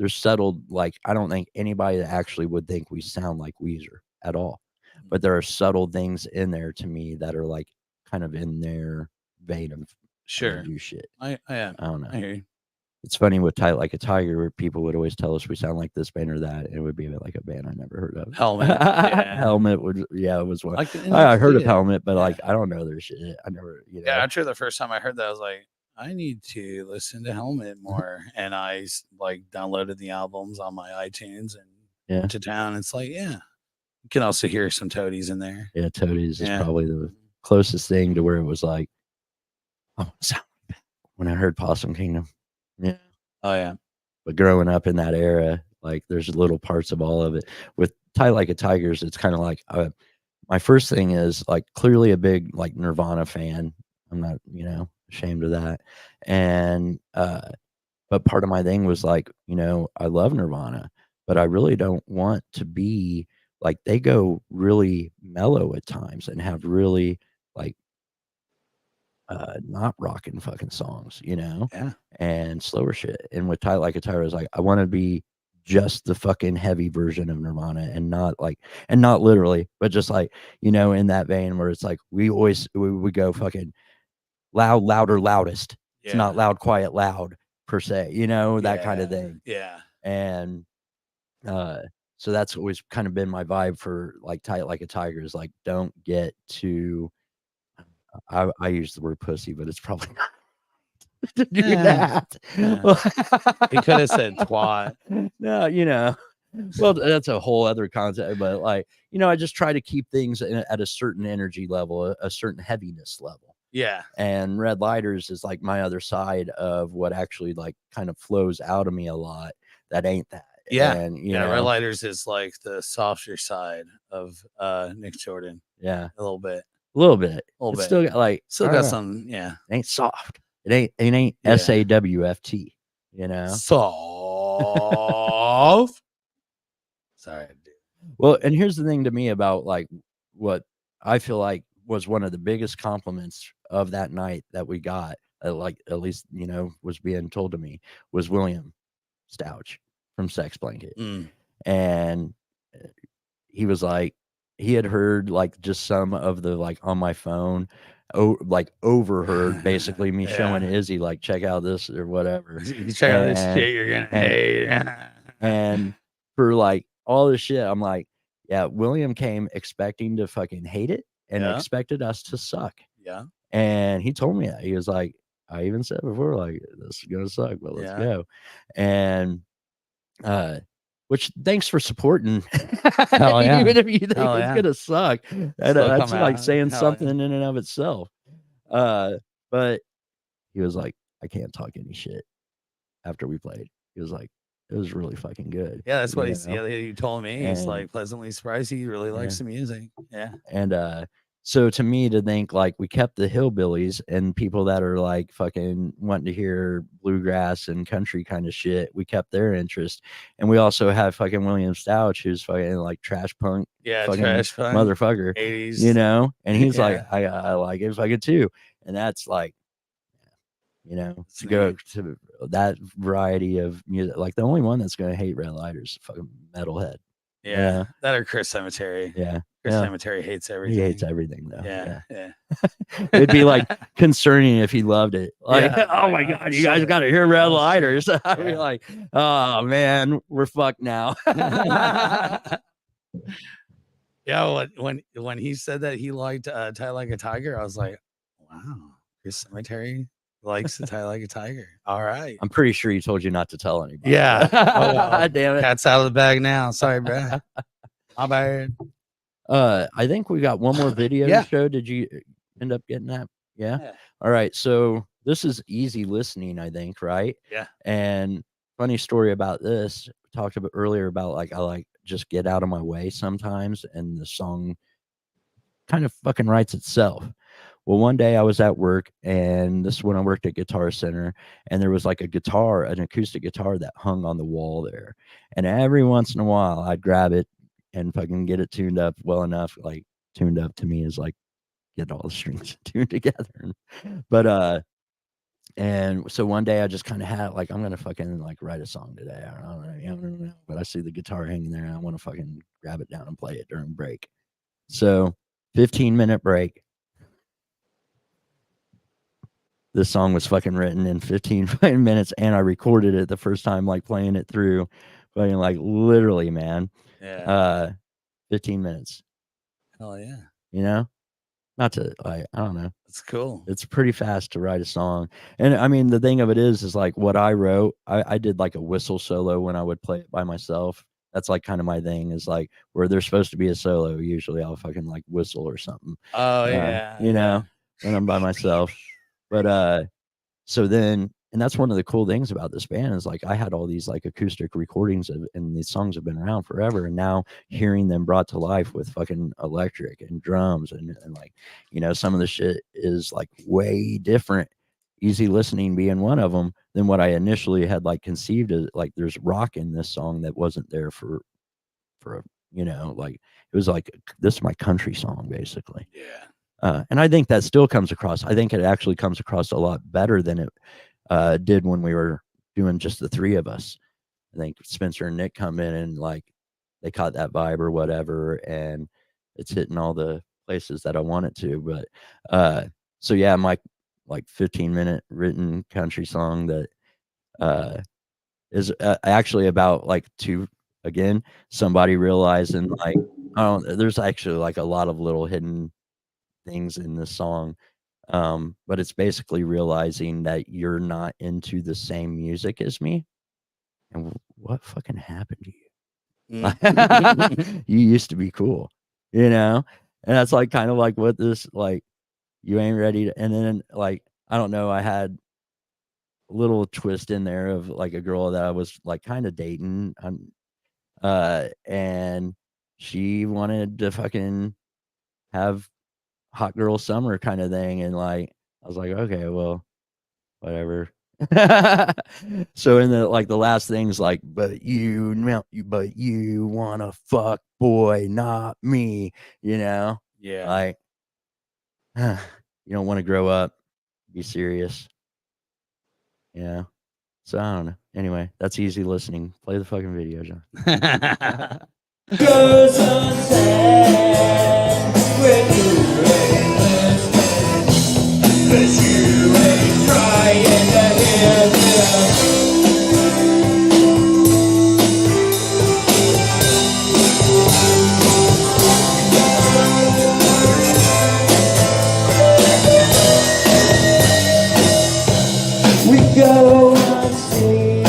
settled, like I don't think anybody that actually would think we sound like Weezer at all. But there are subtle things in there to me that are like kind of in their vein of Sure. do shit. I I don't know. hear you. it's funny with Tight Like a Tiger, where people would always tell us we sound like this band or that. And it would be like a band I never heard of. Helmet. Yeah. Helmet would, it was one. Like, I heard of yeah. Helmet, but Yeah. like I don't know their shit. I never, Yeah, actually, the first time I heard that, I was like, I need to listen to Helmet more. And I like downloaded the albums on my iTunes and Yeah. went to town. It's like, yeah, you can also hear some Toadies in there. Yeah, Toadies is Yeah. probably the closest thing to where it was like, oh, sound like that when I heard Possum Kingdom. Yeah. Oh yeah, But growing up in that era, like there's little parts of all of it. With Tight Like a Tiger's, it's kind of like my first thing is like clearly a big like Nirvana fan. I'm not, ashamed of that. And but part of my thing was like, I love Nirvana, but I really don't want to be like they go really mellow at times and have really like not rocking fucking songs, yeah, and slower shit. And with Tight Like a Tiger, I was like, I want to be just the fucking heavy version of Nirvana and not literally, but just like, in that vein where it's like we go fucking loud, louder, loudest. It's not loud, quiet, loud per se, that kind of thing. Yeah. And so that's always kind of been my vibe for like Tight Like a Tiger is like, don't get too I use the word pussy, but it's probably not to do that. He could have said twat. No, well, that's a whole other concept, but like, I just try to keep things at a certain energy level, a certain heaviness level. Yeah. And Red Lighters is like my other side of what actually like kind of flows out of me a lot. That ain't that. Yeah. And, Red Lighters is like the softer side of Nick Jordan. Yeah. A little bit. A little bit. Little It's bit. still got like, Still I don't got know. some, yeah. It ain't soft. It ain't Yeah. SAWFT, Soft. Sorry, dude. Well, and here's the thing to me about like what I feel like was one of the biggest compliments of that night that we got, like at least was being told to me, was William Stouch from Sex Blanket. And he was like, he had heard like just some of the like on my phone, like overheard basically me showing Izzy like, check out this or whatever. You check out this shit you're gonna hate. And for like all this shit, I'm like, yeah, William came expecting to fucking hate it and expected us to suck. Yeah. And he told me that. He was like, I even said before, like, this is gonna suck, but let's go. And which thanks for supporting. Hell yeah. Even if you think Hell it's yeah. gonna suck. And, that's like saying something in and of itself. But he was like, I can't talk any shit after we played. He was like, it was really fucking good. Yeah, that's what you he's know? he told me. He's And- like pleasantly surprised. He really likes Yeah. the music. Yeah. And so to me to think like we kept the hillbillies and people that are like fucking wanting to hear bluegrass and country kind of shit, we kept their interest. And we also have fucking William Stouch, who's fucking like trash punk Yeah, fucking trash fun. motherfucker, 80s. and he's like, Yeah. I like it fucking too. And that's like, to go to that variety of music, like the only one that's gonna hate Red Lighters, fucking metalhead. Yeah. That or Chris Cemetery. Yeah. Chris Yeah. Cemetery hates everything. He hates everything though. Yeah. Yeah. It'd be like concerning if he loved it. Like, Yeah. oh my god, you guys got to hear Red Lighters. I'd be Yeah. like, oh man, we're fucked now. Yeah, when he said that he liked Tie Like a Tiger, I was like, wow, Chris Cemetery likes to Tie Like a Tiger. All right. I'm pretty sure he told you not to tell anybody. Yeah. Oh, well. Damn it. Cat's out of the bag now. Sorry, bro. My bad. I think we got one more video Yeah. to show. Did you end up getting that? Yeah. Yeah. All right. So this is easy listening, I think, right? Yeah. And funny story about this. Talked about earlier about like I like just get out of my way sometimes, and the song kind of fucking writes itself. Well, one day I was at work, and this is when I worked at Guitar Center, and there was like an acoustic guitar that hung on the wall there. And every once in a while I'd grab it and fucking get it tuned up well enough. Like tuned up to me is like get all the strings tuned together. But and so one day I just kind of had like, I'm gonna fucking like write a song today. I don't know, but I see the guitar hanging there and I want to fucking grab it down and play it during break. So 15-minute break. this song was fucking written in 15 fucking minutes, and I recorded it the first time, like playing it through, fucking like literally, man. Yeah. 15 minutes. Hell yeah. You know, not to like, I don't know. That's cool. It's pretty fast to write a song. And I mean, the thing of it is like what I wrote, I did like a whistle solo when I would play it by myself. That's like kind of my thing, is like where there's supposed to be a solo, usually I'll fucking like whistle or something. Oh yeah. You know, when I'm by myself. But so then, and that's one of the cool things about this band is like I had all these like acoustic recordings of, and these songs have been around forever, and now hearing them brought to life with fucking electric and drums and like, you know, some of the shit is like way different, Easy Listening being one of them, than what I initially had like conceived as. Like there's rock in this song that wasn't there for a, you know, like it was like, this is my country song basically. Yeah. And I think that still comes across. I think it actually comes across a lot better than it did when we were doing just the three of us. I think Spencer and Nick come in and like they caught that vibe or whatever, and it's hitting all the places that I want it to. But so yeah, my like 15-minute written country song that is actually about like somebody realizing like, there's actually like a lot of little hidden things in this song. But it's basically realizing that you're not into the same music as me. And what fucking happened to you? You used to be cool, you know? And that's like kind of like what this, like, you ain't ready to, and then like, I don't know, I had a little twist in there of like a girl that I was like kind of dating. And she wanted to fucking have hot girl summer kind of thing, and like I was like, okay, well, whatever. So in the like the last thing's like, but you wanna fuck boy, not me, you know? Yeah. Like you don't want to grow up, be serious, you know? So I don't know. Anyway, that's Easy Listening. Play the fucking video, John. Goes unsaid when you ain't listening, 'cause you ain't trying to hear this. We go unseen,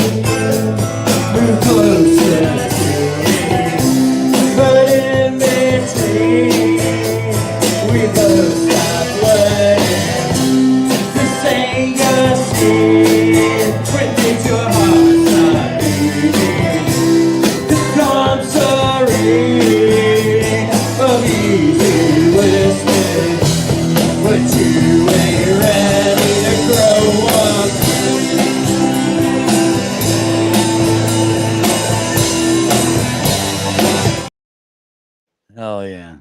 move closer to, but in between, we both stop learning. This ain't a scene, when things your heart's not beating. The commissary of easy listening, but you ain't ready to grow up. Hell yeah.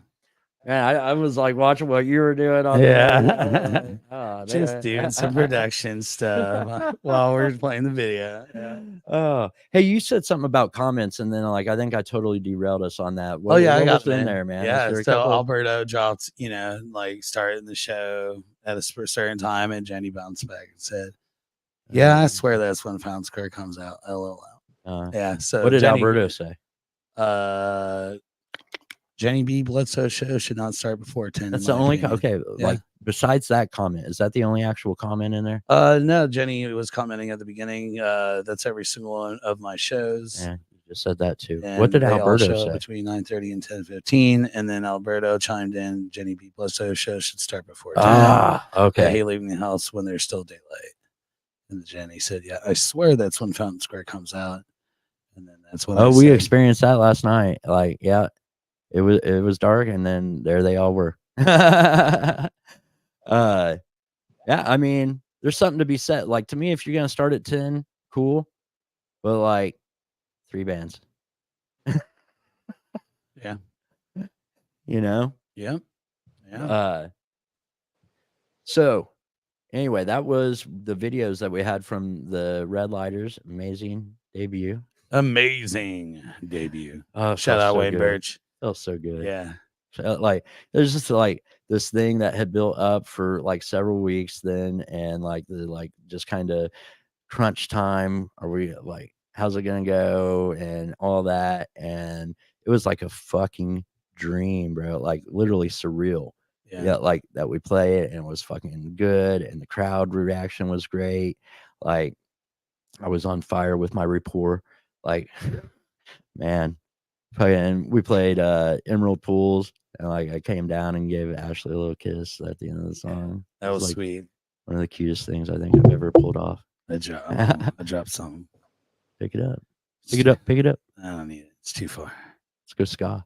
Man, I was like watching what you were doing on Yeah. Oh, Just doing some production stuff while we're playing the video. Yeah. Oh, hey, you said something about comments, and then like I think I totally derailed us on that. Oh yeah, I what got was it, in there, man? Yeah, Was there a so couple- Alberto dropped, like starting the show at a certain time, and Jenny bounced back and said, "Yeah, I swear that's when Found Square comes out." LOL. Yeah. So what did Jenny, Alberto say? Jenny B. Bledsoe show should not start before 10. That's in the my only opinion. okay. Yeah. Like besides that comment, is that the only actual comment in there? No, Jenny was commenting at the beginning. That's every single one of my shows. Yeah, you just said that too. And What did they all Alberto show say? between 9:30 and 10:15, and then Alberto chimed in. Jenny B. Bledsoe show should start before 10. Ah, I okay. hate leaving the house when there's still daylight. And Jenny said, "Yeah, I swear that's when Fountain Square comes out." And then that's when. Oh, I we said, experienced that last night. Like, yeah, it was dark, and then there they all were. Yeah, I mean, there's something to be said. Like to me, if you're gonna start at 10, cool, but like 3 bands. Yeah. You know. Yeah. Yeah. So anyway, that was the videos that we had from the Red Lighters. Amazing debut. Amazing debut. Oh, Shout out Wayne good. Birch. Felt so good. Yeah. So, like, there's just like this thing that had built up for like several weeks then, and like the like just kind of crunch time. Are we like, how's it gonna go and all that? And it was like a fucking dream, bro. Like literally surreal. Yeah, like that we play it and it was fucking good, and the crowd reaction was great. Like I was on fire with my rapport. Like, man, fucking, we played Emerald Pools, and like I came down and gave Ashley a little kiss at the end of the song. That It was like sweet. one of the cutest things I think I've ever pulled off. I dropped something. Pick it up. Pick it up. Pick it up. I don't need it. It's too far. Let's go ska.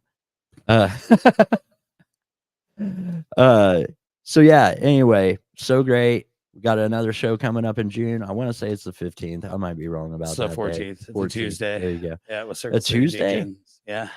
So yeah, anyway, so great. We got another show coming up in June. I want to say it's the 15th. I might be wrong about It's the that. 14th. It's a Tuesday. There you go. Yeah, it was A Tuesday? Yeah,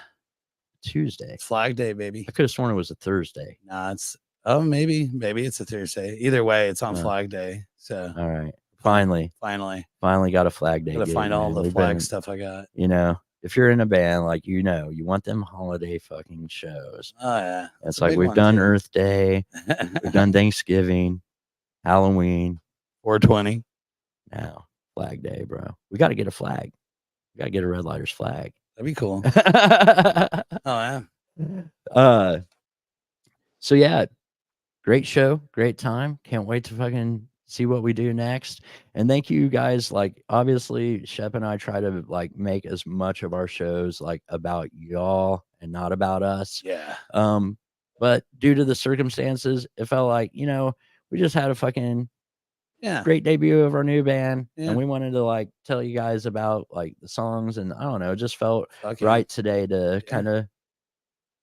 Tuesday. it's Flag Day, baby. I could have sworn it was a Thursday. Nah, it's maybe it's a Thursday. Either way, it's on No. Flag Day. So All right. Finally got a flag day. gotta gig, find all man. the We've flag been- stuff I got. You know, if you're in a band, like, you know, you want them holiday fucking shows. Oh yeah, It's a like big we've one, done too. Earth Day, we've done Thanksgiving, Halloween. 420. Now, Flag Day, bro. We got to get a flag. We got to get a Red Lighters flag. That'd be cool. Oh yeah. So yeah, great show, great time. Can't wait to fucking see what we do next. And thank you guys. Like, obviously, Shep and I try to like make as much of our shows like about y'all and not about us. Yeah. But due to the circumstances, it felt like, you know, we just had a fucking Yeah. great debut of our new band, Yeah. and we wanted to like tell you guys about like the songs, and I don't know, it just felt Fuck yeah. right today to kind of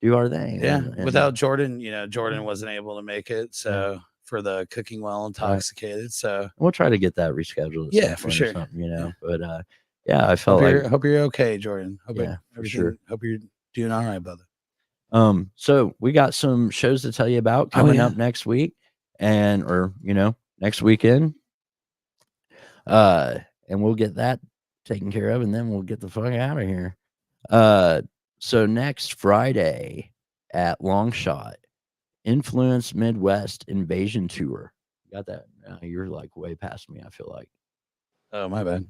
do our thing. Yeah. and- Without Jordan, Jordan wasn't able to make it. So for the Cooking Well Intoxicated. So we'll try to get that rescheduled. At Yeah, some for point or sure. something, you know. Yeah. But yeah, I felt like hope you're okay, Jordan. Hope Yeah, for everything- sure. Hope you're doing all right, brother. So we got some shows to tell you about Oh, coming yeah. up next week, or next weekend. And we'll get that taken care of, and then we'll get the fuck out of here. So next Friday at Longshot, Influence Midwest Invasion Tour. Got that? You're like way past me, I feel like. Oh, my bad.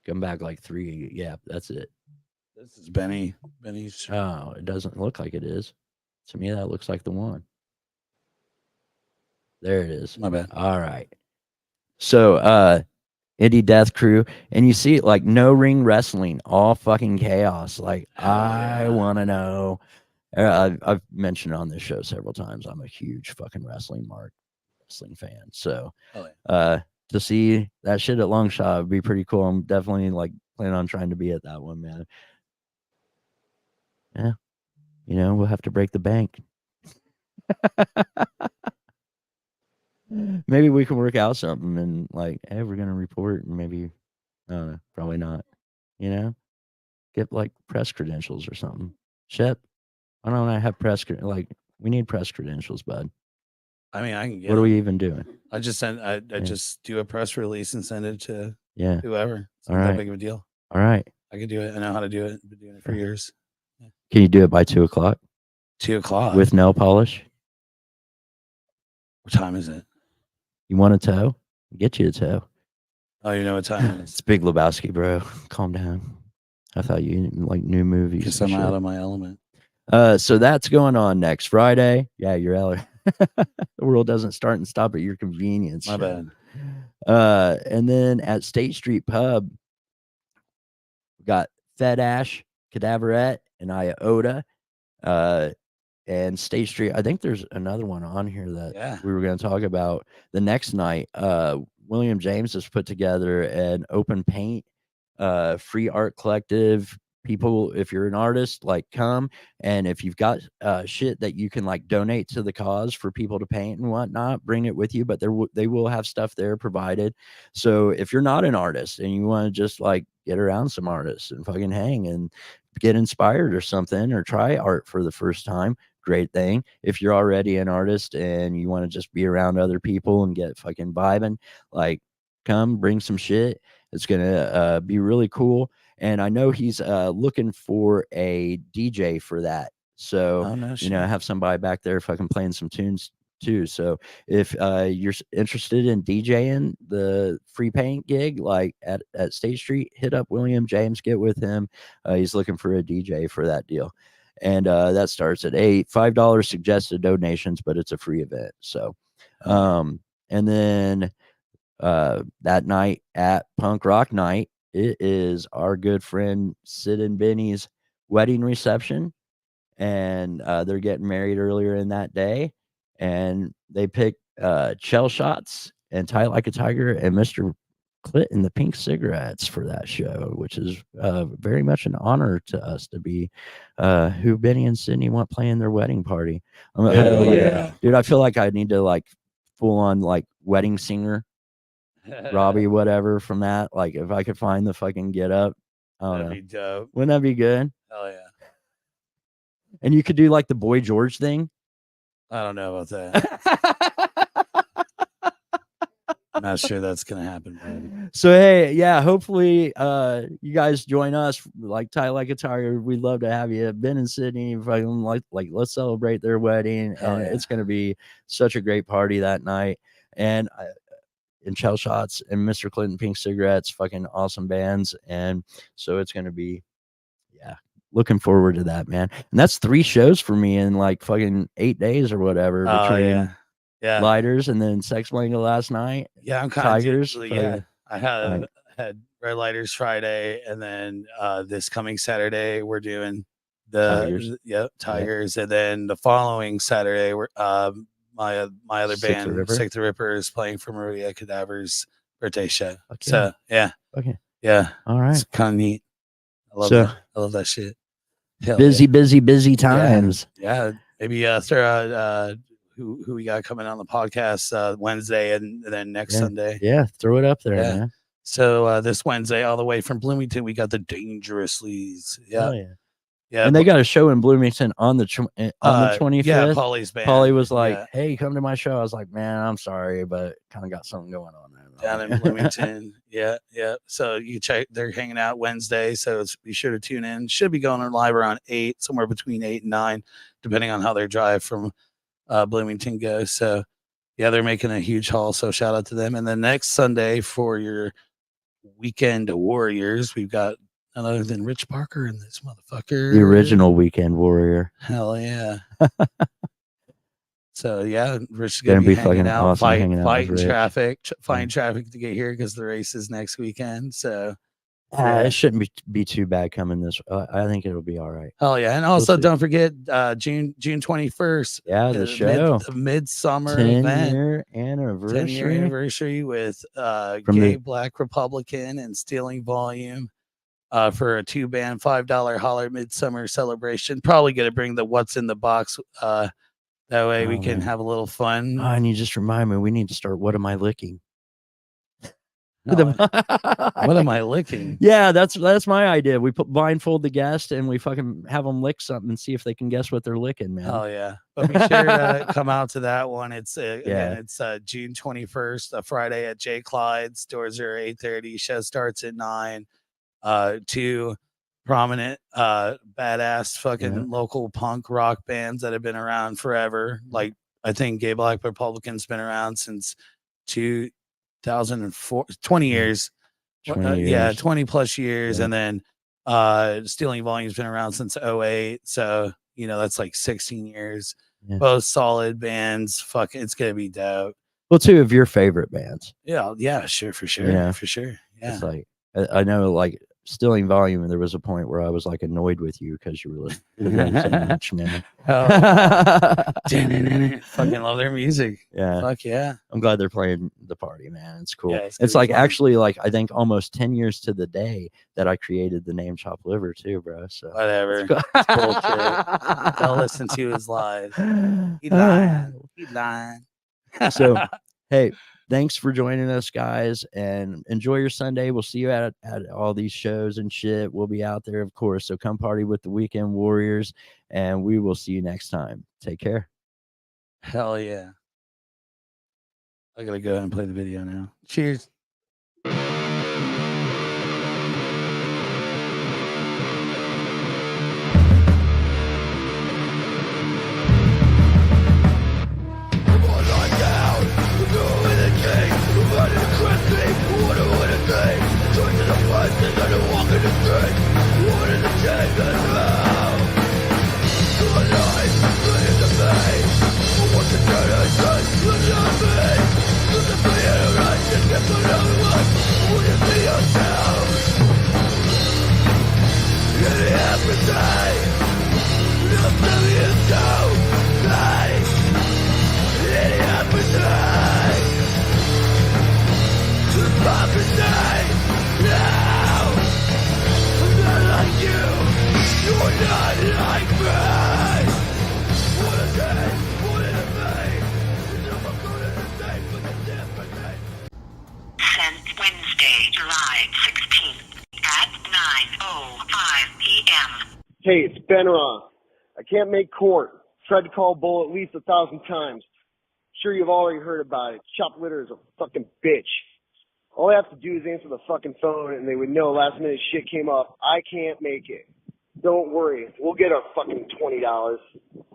Come back like 3. Yeah, that's it. This is Benny. Benny's. Oh, it doesn't look like it is. To me, that looks like the one. There it is. My bad. All right. So, Indie Death Crew, and you see it like no ring wrestling, all fucking chaos. Like, I want to know. I've mentioned it on this show several times. I'm a huge fucking wrestling fan. So, Oh, yeah. To see that shit at Longshot would be pretty cool. I'm definitely like planning on trying to be at that one, man. Yeah. We'll have to break the bank. Maybe we can work out something and like, hey, we're gonna report, and maybe I don't know, probably not. Get like press credentials or something. Shep, why don't I have we need press credentials, bud. I mean, I can get What are them. we even doing? I just just do a press release and send it to Yeah. whoever. It's All not right. that big of a deal. All right. I can do it. I know how to do it. I've been doing it for years. Can you do it by 2:00 2:00. with nail polish? What time is it? You want a toe? Get you a toe. Oh, you know what time it It's is. Big Lebowski, bro. Calm down. I thought you like new movies. Because and I'm shit. out of my element. So that's going on next Friday. Yeah, you're out. The world doesn't start and stop at your convenience. My bad. And then at State Street Pub, we got Fed Ash, Cadaverette, and Iota. And State Street. I think there's another one on here that we were going to talk about the next night. William James has put together an open paint, free art collective. People, if you're an artist, like, come, and if you've got shit that you can like donate to the cause for people to paint and whatnot, bring it with you. But they will have stuff there provided. So if you're not an artist and you want to just like get around some artists and fucking hang and get inspired or something, or try art for the first time, great thing. If you're already an artist and you want to just be around other people and get fucking vibing, like, come, bring some shit. It's gonna be really cool. And I know he's looking for a DJ for that. So Oh, no you know, I have somebody back there fucking playing some tunes too. So if you're interested in DJing the free paint gig like at State Street, hit up William James, get with him. He's looking for a DJ for that deal. And that starts at $5 suggested donations, but it's a free event. So and then that night at Punk Rock Night, it is our good friend Sid and Benny's wedding reception, and they're getting married earlier in that day, and they picked Shell Shots and Tight Like a Tiger and Mr. Clit and the Pink Cigarettes for that show, which is very much an honor to us to be who Benny and Sydney want playing their wedding party. Hell yeah. Dude, I feel like I need to like full on like wedding singer Robbie whatever from that. Like if I could find the fucking get up, I don't That'd know. be dope. Wouldn't that be good? Hell yeah. And you could do like the Boy George thing. I don't know about that. I'm not sure that's gonna happen, man. So hey, yeah, hopefully you guys join us like Tight Like a Tiger. We'd love to have you. Ben and Sydney, fucking like let's celebrate their wedding. Hell And yeah. it's gonna be such a great party that night. And Shell Shots and Mr. Clinton Pink Cigarettes, fucking awesome bands. And so it's gonna be, yeah, looking forward to that, man. And that's 3 shows for me in like fucking 8 days or whatever Oh, between yeah. Lighters and then Sex Blanket last night. Yeah, I'm kind Tigers, of yeah. I had like- had Red Lighters Friday, and then this coming Saturday we're doing the Tigers. Tigers, and then the following Saturday we're my other Sick the band, Ripper? Sick the Ripper, is playing for Maria Cadaver's birthday show. Fuck So yeah, Okay. yeah, All right. it's kind of neat. I love So- that. I love that shit. Hell Busy times. yeah. Maybe throw out who we got coming on the podcast Wednesday and then next Yeah. Sunday. Yeah, throw it up there, Yeah. man. So this Wednesday, all the way from Bloomington, we got the Dangerously's. Yeah, Hell yeah. yeah. And they got a show in Bloomington on the 25th. Yeah, Polly's band. Polly was like, Yeah, "Hey, come to my show." I was like, "Man, I'm sorry, but kind of got something going on there." down in Bloomington. Yeah. So you check. They're hanging out Wednesday, so be sure to tune in. Should be going live around 8, somewhere between 8 and 9, depending on how their drive from Bloomington goes. So yeah, they're making a huge haul. So shout out to them. And then next Sunday for your Weekend Warriors, we've got none other than Rich Parker and this motherfucker. The original Weekend Warrior. Hell yeah. So yeah, Rich is Gonna gonna be be fucking hanging out, awesome hanging out with fighting Rich. traffic, fighting traffic to get here because the race is next weekend. So It shouldn't be too bad coming this. I think it'll be all right. hell yeah, and also see. don't forget June 21st. Yeah, the show. the midsummer 10-year 10-year anniversary. anniversary with From Gay the- Black Republican and Stealing Volume. For a 2-band $5 holler midsummer celebration. Probably gonna bring the What's in the Box. That way we Oh, can man. have a little fun. Oh, and you just remind me, we need to start. What am I licking? No, what am I licking? Yeah, that's my idea. We blindfold the guest and we fucking have them lick something and see if they can guess what they're licking, man. Oh yeah, but be sure to come out to that one. It's Yeah. again, it's June 21st, a Friday at J. Clyde's. Doors are 8:30. Show starts at 9. 2 prominent, badass, fucking Yeah. local punk rock bands that have been around forever. Like I think Gay Black Republican's been around since 2004, 20 years. 20 Yeah, years. 20 plus years, Yeah. and then Stealing Volume's been around since 08, so you know that's like 16 years. Yeah. Both solid bands. Fuck, it's gonna be dope. Well, 2 of your favorite bands. Yeah, sure, for sure, Yeah. for sure. Yeah. It's like I know, like Stealing Volume, and there was a point where I was like annoyed with you because you were listening so much, man. Fucking love their music. Yeah, Fuck yeah. I'm glad they're playing the party, man. It's cool. Yeah, it's gonna It's be like fun. actually like I think almost 10 years to the day that I created the name Chop Liver too, bro. So Whatever. it's bullshit. I'll listen to his live. He lying. He lying. So hey, thanks for joining us, guys, and enjoy your Sunday. We'll see you at all these shows and shit. We'll be out there, of course. So come party with the Weekend Warriors, and we will see you next time. Take care. Hell yeah. I gotta go ahead and play the video now. Cheers. Hey, it's Ben Ron. I can't make court. Tried to call Bull at least 1,000 times. Sure you've already heard about it. Chopped litter is a fucking bitch. All I have to do is answer the fucking phone and they would know last minute shit came up. I can't make it. Don't worry. We'll get our fucking $20.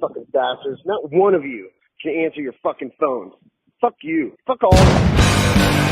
Fucking bastards. Not one of you can answer your fucking phones. Fuck you. Fuck all of you.